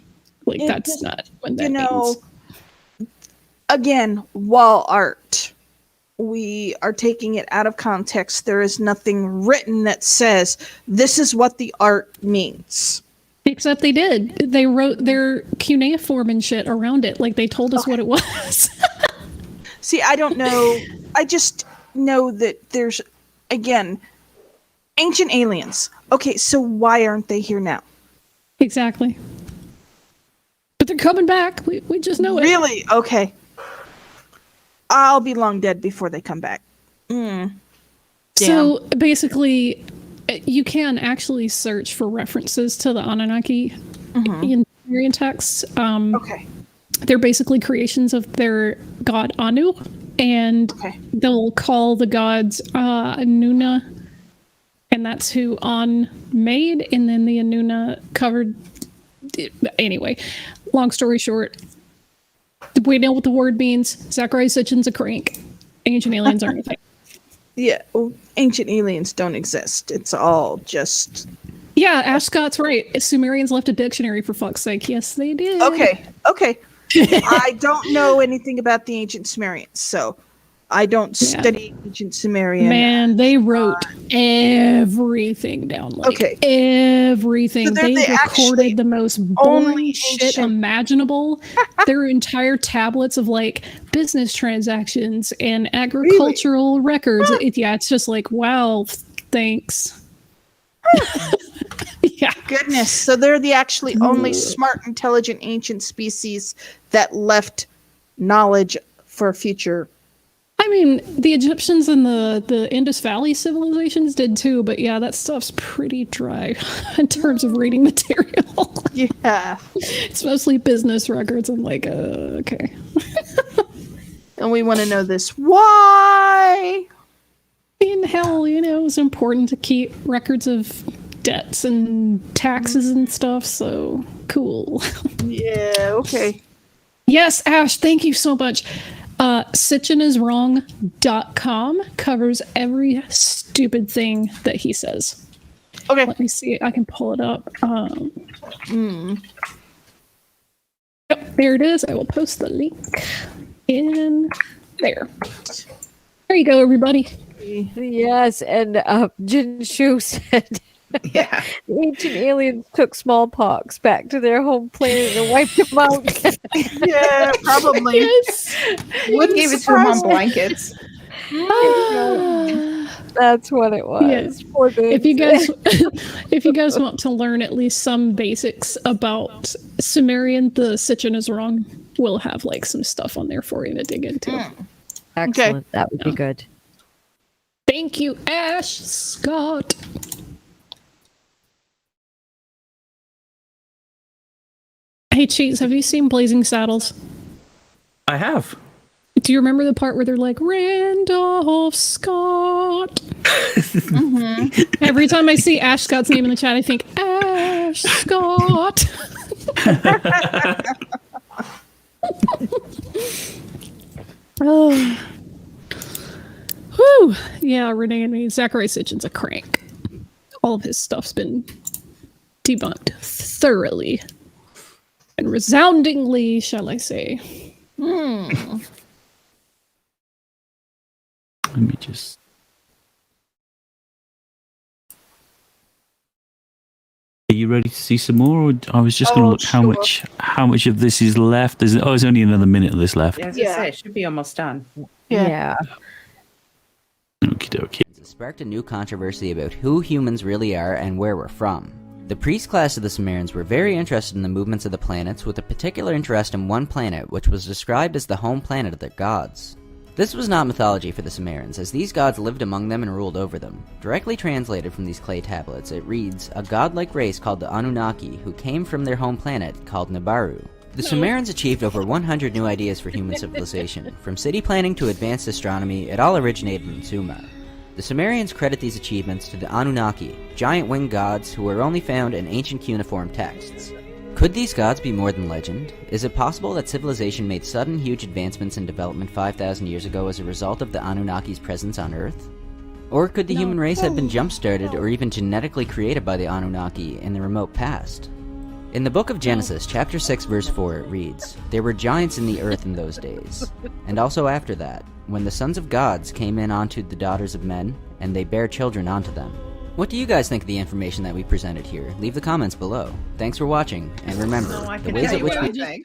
Like that's not what that means. Again, wall art. We are taking it out of context. There is nothing written that says this is what the art means. Except they did. They wrote their cuneiform and shit around it. Like they told us what it was. See, I don't know. I just know that there's, again, ancient aliens. Okay, so why aren't they here now? Exactly. But they're coming back. We just know it. Really? Okay. I'll be long dead before they come back. So basically, you can actually search for references to the Anunnaki in Sumerian texts. They're basically creations of their god Anu, and they'll call the gods Anuna, and that's who An made, and then the Anuna covered. Anyway, long story short, we know what the word means. Zachariah Sitchin's a crank. Ancient aliens aren't a thing. Yeah, ancient aliens don't exist. It's all just... Yeah, Ash Scott's right. Sumerians left a dictionary, for fuck's sake. Yes, they did. Okay. I don't know anything about the ancient Sumerians, so I don't study ancient Sumerian. Man, they wrote everything down. Like, everything. So they recorded the most boring shit imaginable. There are entire tablets of like business transactions and agricultural records. It's just like, wow, thanks. Yeah. Goodness. So they're the actually only smart, intelligent ancient species that left knowledge for future. I mean, the Egyptians and the Indus Valley civilizations did too, but yeah, that stuff's pretty dry in terms of reading material. Yeah. It's mostly business records. I'm like, okay. And we want to know this. Why? In hell, it's important to keep records of debts and taxes and stuff, so Cool. Yeah, okay. Yes, Ash, thank you so much. SitchinIsWrong.com covers every stupid thing that he says. Okay. Let me see. I can pull it up. Yep, there it is. I will post the link in there. There you go, everybody. Yes, and Jinshu said Yeah. the ancient aliens took smallpox back to their home planet and wiped them out. Yeah, probably. Yes. Wouldn't give it to him on blankets. That's what it was. Yes. Poor things. If you guys want to learn at least some basics about Sumerian, the Sitchin is Wrong will have like some stuff on there for you to dig into. Excellent. Okay. That would be good. Thank you, Ash Scott. Hey, Cheese, have you seen Blazing Saddles? I have. Do you remember the part where they're like, Randolph Scott? Every time I see Ash Scott's name in the chat, I think, Ash Scott. Oh. Whew. Yeah, Renee and me. Zachary Sitchin's a crank. All of his stuff's been debunked thoroughly. And resoundingly, shall I say. Let me just. Are you ready to see some more? Or I was just going to look how much of this is left. There's only another minute of this left. Yeah, as I say, it should be almost done. Yeah. Okie dokie. It sparked a new controversy about who humans really are and where we're from. The priest class of the Sumerians were very interested in the movements of the planets, with a particular interest in one planet, which was described as the home planet of their gods. This was not mythology for the Sumerians, as these gods lived among them and ruled over them. Directly translated from these clay tablets, it reads, a godlike race called the Anunnaki, who came from their home planet called Nibiru. The Sumerians achieved over 100 new ideas for human civilization. From city planning to advanced astronomy, it all originated in Sumer. The Sumerians credit these achievements to the Anunnaki, giant winged gods who are only found in ancient cuneiform texts. Could these gods be more than legend? Is it possible that civilization made sudden huge advancements in development 5,000 years ago as a result of the Anunnaki's presence on Earth? Or could the human race have been jump-started or even genetically created by the Anunnaki in the remote past? In the book of Genesis, chapter 6, verse 4, it reads, there were giants in the earth in those days, and also after that, when the sons of gods came in onto the daughters of men, and they bare children onto them. What do you guys think of the information that we presented here? Leave the comments below. Thanks for watching, and remember, the ways at which we...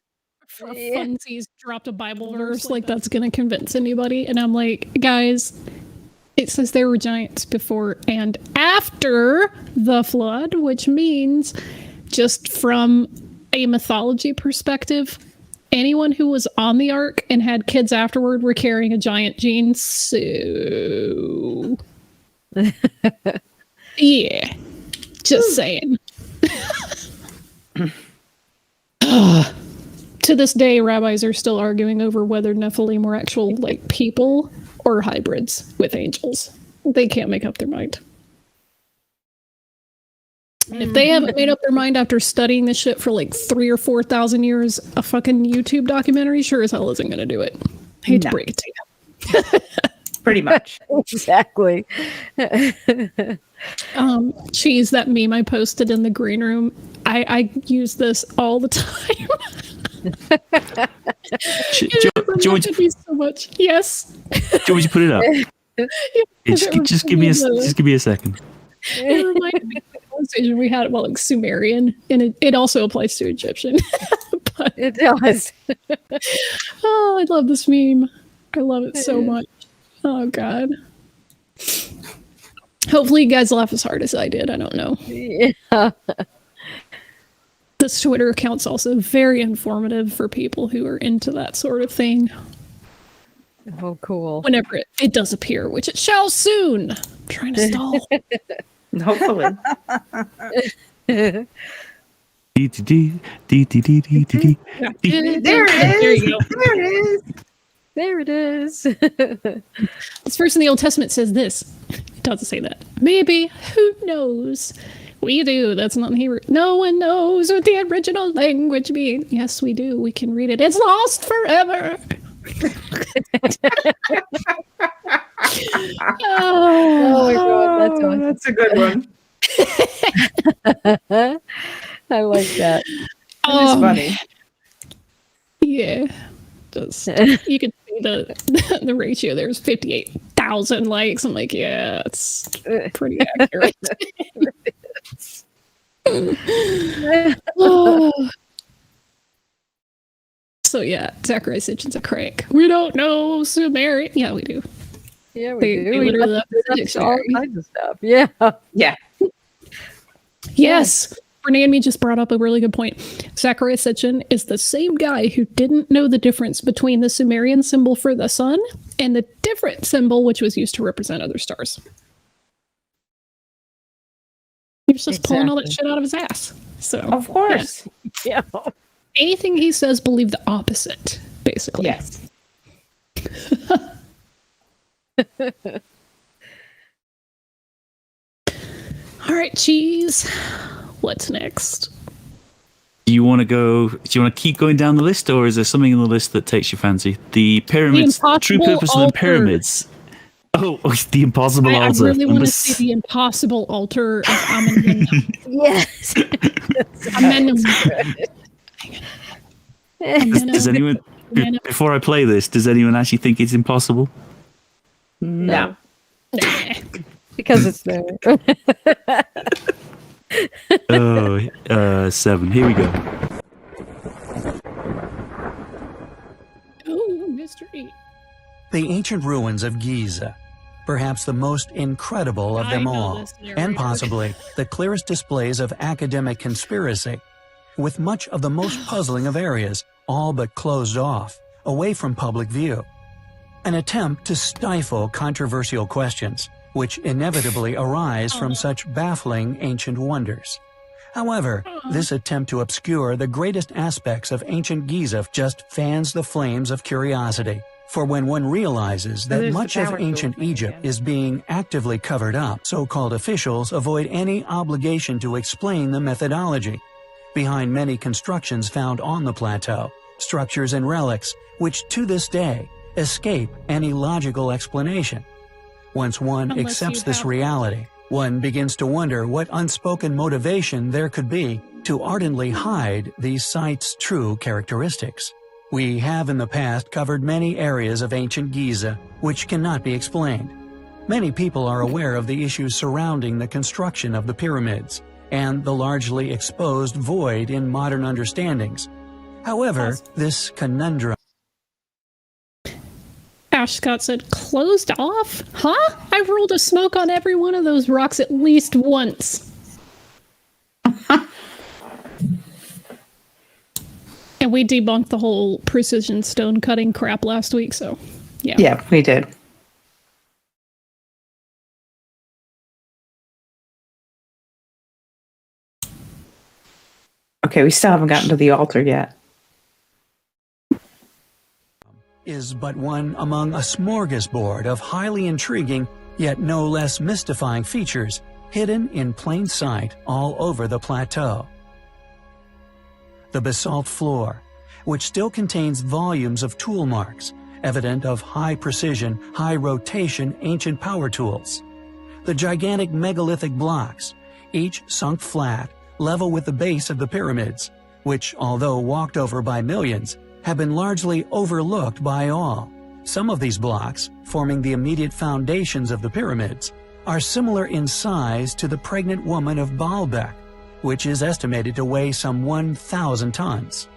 Funsies dropped a Bible verse like that's gonna convince anybody, and I'm like, guys, it says there were giants before and after the flood, which means just from a mythology perspective, anyone who was on the ark and had kids afterward were carrying a giant gene, so yeah, just saying. To this day, rabbis are still arguing over whether Nephilim were actual like people or hybrids with angels. They can't make up their mind. And if they haven't made up their mind after studying this shit for like 3,000 or 4,000 years, a fucking YouTube documentary sure as hell isn't going to do it. Hate to break it to you. Pretty much. Exactly. Cheese, that meme I posted in the green room, I use this all the time. Do you want to so much? Yes. do you want to put it up? Yeah, just give me a second. It reminded me of the conversation we had about like Sumerian, and it also applies to Egyptian. But it does. Oh, I love this meme. I love it so much. Oh god. Hopefully you guys laugh as hard as I did. I don't know. Yeah. This Twitter account's also very informative for people who are into that sort of thing. Oh, cool. Whenever it does appear, which it shall soon. I'm trying to stall. Hopefully. There it is. There it is. This verse in the Old Testament says this. It doesn't say that. Maybe, who knows? We do. That's not Hebrew. No one knows what the original language means. Yes, we do. We can read it. It's lost forever. Oh my God, that's awesome. That's a good one. I like that. It's funny. Yeah. Just you can see the ratio. There's 58,000 likes. I'm like, yeah, it's pretty accurate. So yeah, Zachary Sitchin's a crank. We don't know Sumerian. Yeah, we do. Yeah, we They do. We literally left left the all dictionary. kinds of stuff. Yeah. Yeah. Yes. Renee just brought up a really good point. Zachariah Sitchin is the same guy who didn't know the difference between the Sumerian symbol for the sun and the different symbol which was used to represent other stars. He was just pulling all that shit out of his ass. So Of course. Yeah. anything he says, believe the opposite, basically. Yes. All right, cheese. What's next? Do you want to keep going down the list, or is there something in the list that takes your fancy? The pyramids, the true purpose of the pyramids. Oh, the impossible I altar. really want to see the impossible altar of Amenemhat. Yes. Amenemhat. Does anyone, before I play this, does anyone actually think it's impossible? No. Because it's there. 7. Here we go. Oh, mystery. The ancient ruins of Giza, perhaps the most incredible of them all, and possibly the clearest displays of academic conspiracy, with much of the most puzzling of areas all but closed off, away from public view. An attempt to stifle controversial questions, which inevitably arise from such baffling ancient wonders. However, this attempt to obscure the greatest aspects of ancient Giza just fans the flames of curiosity. For when one realizes that much of ancient Egypt is being actively covered up, so-called officials avoid any obligation to explain the methodology. Behind many constructions found on the plateau, structures and relics which to this day escape any logical explanation. Once one accepts this reality, one begins to wonder what unspoken motivation there could be to ardently hide these sites' true characteristics. We have in the past covered many areas of ancient Giza which cannot be explained. Many people are aware of the issues surrounding the construction of the pyramids and the largely exposed void in modern understandings. However, this conundrum... Ash Scott said, closed off? Huh? I rolled a smoke on every one of those rocks at least once. And we debunked the whole precision stone cutting crap last week, so yeah. Yeah, we did. Okay, we still haven't gotten to the altar yet. Is but one among a smorgasbord of highly intriguing, yet no less mystifying features hidden in plain sight all over the plateau. The basalt floor, which still contains volumes of tool marks, evident of high precision, high rotation ancient power tools. The gigantic megalithic blocks, each sunk flat, level with the base of the pyramids, which, although walked over by millions, have been largely overlooked by all. Some of these blocks, forming the immediate foundations of the pyramids, are similar in size to the pregnant woman of Baalbek, which is estimated to weigh some 1,000 tons.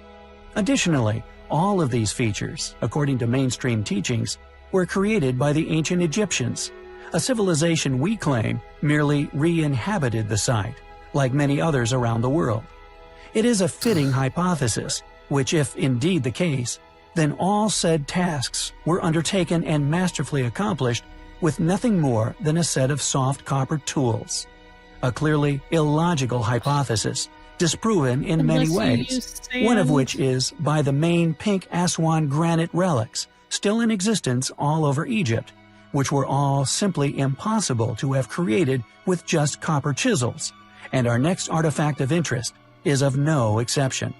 Additionally, all of these features, according to mainstream teachings, were created by the ancient Egyptians, a civilization we claim merely re-inhabited the site, like many others around the world. It is a fitting hypothesis, which if indeed the case, then all said tasks were undertaken and masterfully accomplished with nothing more than a set of soft copper tools. A clearly illogical hypothesis, disproven in many ways, one of which is by the main pink Aswan granite relics still in existence all over Egypt, which were all simply impossible to have created with just copper chisels, and our next artifact of interest is of no exception.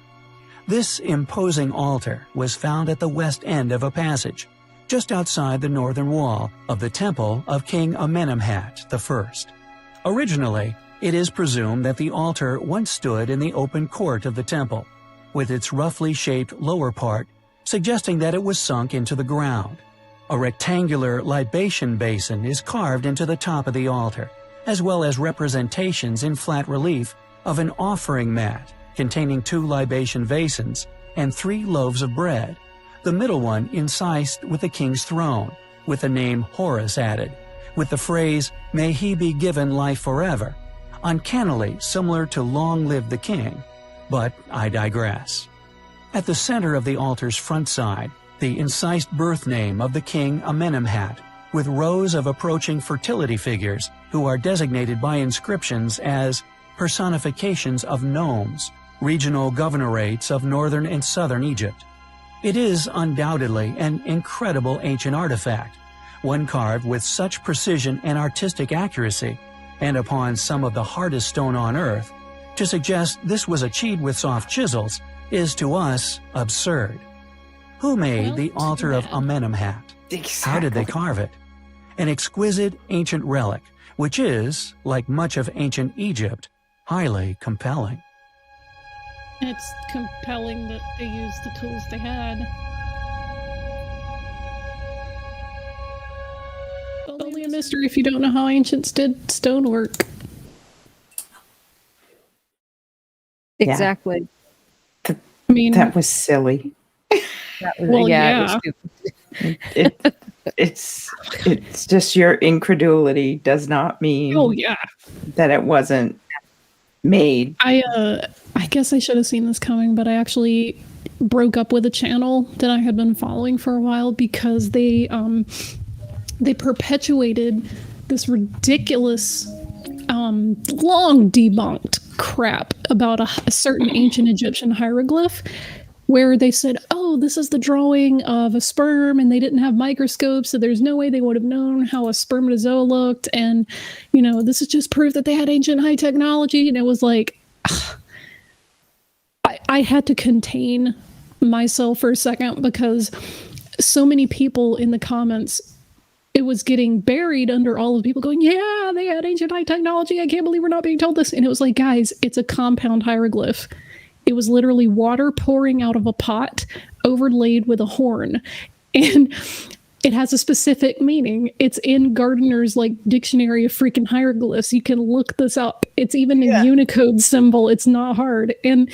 This imposing altar was found at the west end of a passage, just outside the northern wall of the temple of King Amenemhat I. Originally, it is presumed that the altar once stood in the open court of the temple, with its roughly shaped lower part suggesting that it was sunk into the ground. A rectangular libation basin is carved into the top of the altar, as well as representations in flat relief of an offering mat containing 2 libation basins and 3 loaves of bread, the middle one incised with the king's throne, with the name Horus added, with the phrase, "May he be given life forever," uncannily similar to "Long live the king," but I digress. At the center of the altar's front side, the incised birth name of the king Amenemhat, with rows of approaching fertility figures who are designated by inscriptions as personifications of gnomes, regional governorates of northern and southern Egypt. It is undoubtedly an incredible ancient artifact, one carved with such precision and artistic accuracy, and upon some of the hardest stone on earth. To suggest this was achieved with soft chisels is to us absurd. Who made the altar of Amenemhat? How did they carve it? An exquisite ancient relic, which is, like much of ancient Egypt, highly compelling. It's compelling that they used the tools they had. Only a mystery if you don't know how ancients did stonework. Exactly. Yeah. I mean, that was silly. That was, well, yeah. It's just your incredulity does not mean that it wasn't made. I guess I should have seen this coming, but I actually broke up with a channel that I had been following for a while because they perpetuated this ridiculous long debunked crap about a certain ancient Egyptian hieroglyph, where they said, oh, this is the drawing of a sperm, and they didn't have microscopes, so there's no way they would have known how a spermatozoa looked, and, you know, this is just proof that they had ancient high technology. And it was like, I had to contain myself for a second, because so many people in the comments, it was getting buried under all of the people going, yeah, they had ancient high technology, I can't believe we're not being told this. And it was like, guys, it's a compound hieroglyph. It was literally water pouring out of a pot overlaid with a horn. And it has a specific meaning. It's in Gardner's dictionary of freaking hieroglyphs. You can look this up. It's even a Unicode symbol. It's not hard. And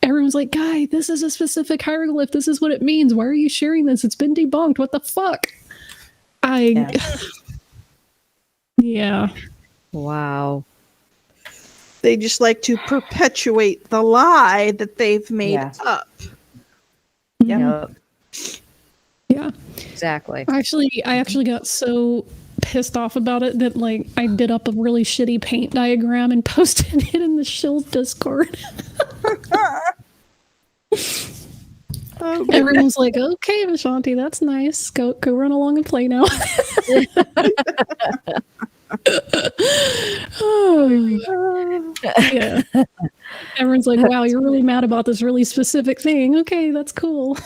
everyone's like, guy, this is a specific hieroglyph. This is what it means. Why are you sharing this? It's been debunked. What the fuck? Yeah. Wow. They just like to perpetuate the lie that they've made up. Yep. Yeah. Exactly. I actually got so pissed off about it that I did up a really shitty paint diagram and posted it in the Shills Discord. Everyone's like, okay, Vishanti, that's nice. Go run along and play now. Yeah. Everyone's like, wow, you're really mad about this really specific thing. Okay, that's cool.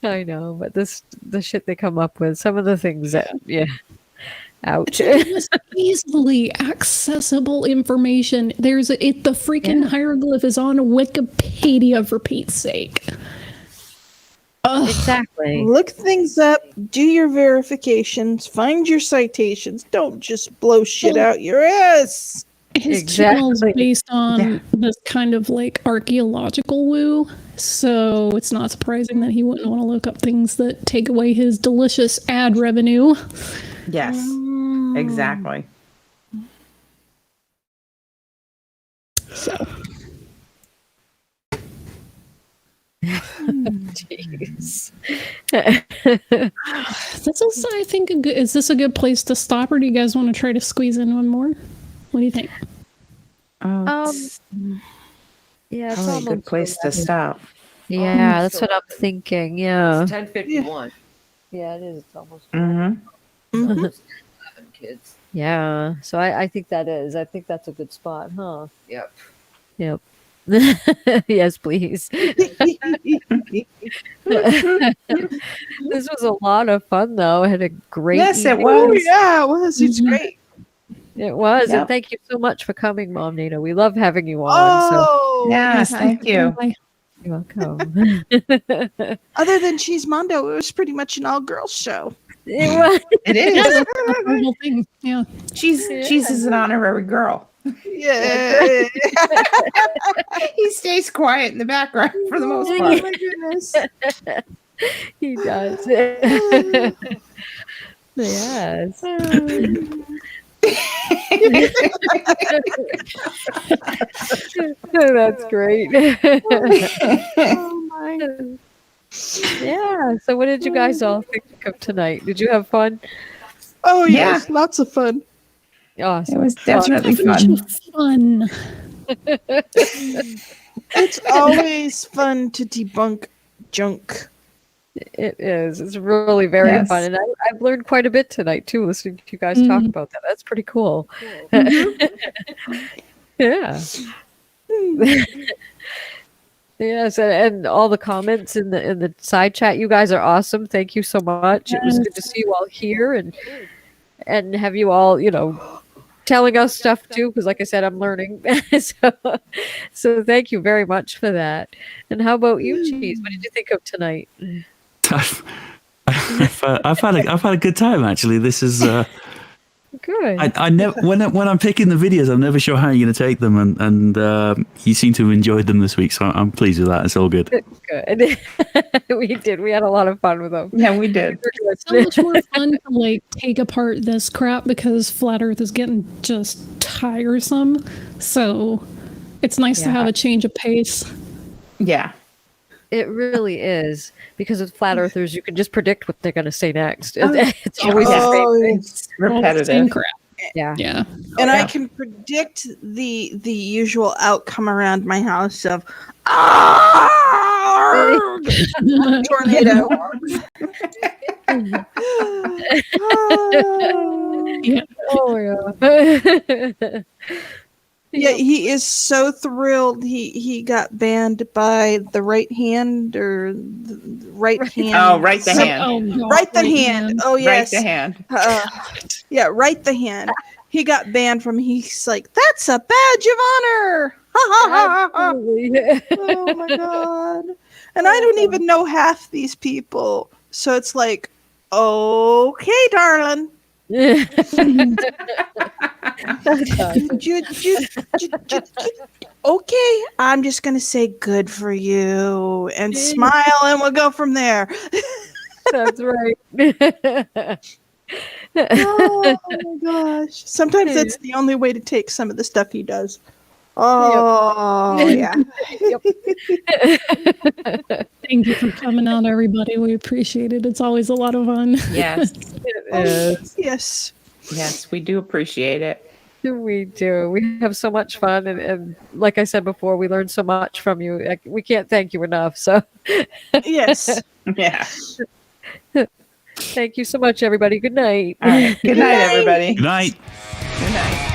I know, but the shit they come up with, some of the things that, ouch. It's easily accessible information. The freaking hieroglyph is on Wikipedia, for Pete's sake. Ugh. Exactly. Look things up, do your verifications, find your citations. Don't just blow shit out your ass. His channel's based on this kind of archaeological woo, so it's not surprising that he wouldn't want to look up things that take away his delicious ad revenue. Yes, exactly. So. Jeez. This is, I think, is this a good place to stop, or do you guys want to try to squeeze in one more? What do you think? It's probably a good place to stop. Yeah, that's what I'm thinking. Yeah. It's 10:51. Yeah, it is. It's almost. Mhm. Kids. Yeah. So I think that is. I think that's a good spot, huh? Yep. Yep. Yes, please. This was a lot of fun, though. I had a great Yes, it evening. Oh was. yeah, it was. It's Mhm. great. It was, Yep. and thank you so much for coming, Mom Nina. We love having you on. Oh Yes, anytime. thank you. So you're welcome. Other than Cheesemondo, it was pretty much an all-girls show. It was. It is. The whole thing. Yeah. Cheese is an honorary girl. Yeah. He stays quiet in the background for the most Oh part. my goodness. He does. Yes. That's great. Oh my. Yeah. So, what did you guys all think of tonight? Did you have fun? Oh yes, lots of fun. Awesome. It was definitely fun. Fun. It's always fun to debunk junk. It is. It's really very Yes. fun, and I've learned quite a bit tonight too, listening to you guys talk about that. That's pretty cool. Yeah. Yes, and all the comments in the side chat, you guys are awesome. Thank you so much. It was good to see you all here and have you all, telling us stuff too, because like I said, I'm learning. so thank you very much for that. And how about you, Cheese? What did you think of tonight? I've had a good time actually. This is Good. I never when I'm picking the videos, I'm never sure how you're going to take them, and you seem to have enjoyed them this week, so I'm pleased with that. It's all good. Good. We did. We had a lot of fun with them. Yeah, we did. It's so much more fun to take apart this crap because Flat Earth is getting just tiresome. So it's nice to have a change of pace. Yeah. It really is, because with flat earthers, you can just predict what they're going to say next. It's always the same thing. It's repetitive. Crap. Yeah. Yeah. And I can predict the usual outcome around my house of tornado. Yeah. Oh yeah. Yeah, he is so thrilled. He got banned by the right hand or the right hand. Oh, right the hand. Oh, God, Right the hand. Oh yes. Right the hand. Yeah, right the hand. He got banned from. He's like, that's a badge of honor. Absolutely. Oh my god. And I don't even know half these people. So it's like, okay, darling. Okay, I'm just gonna say good for you and smile, and we'll go from there. That's right. Oh my gosh! Sometimes that's the only way to take some of the stuff he does. Oh yeah. Thank you for coming out, everybody. We appreciate it. It's always a lot of fun. Yes. Yes. Yes, we do appreciate it. We do. We have so much fun, and like I said before, we learn so much from you. We can't thank you enough. So, Yes. Yeah. thank you so much, everybody. Good night. All right. Good night, everybody. Good night. Good night.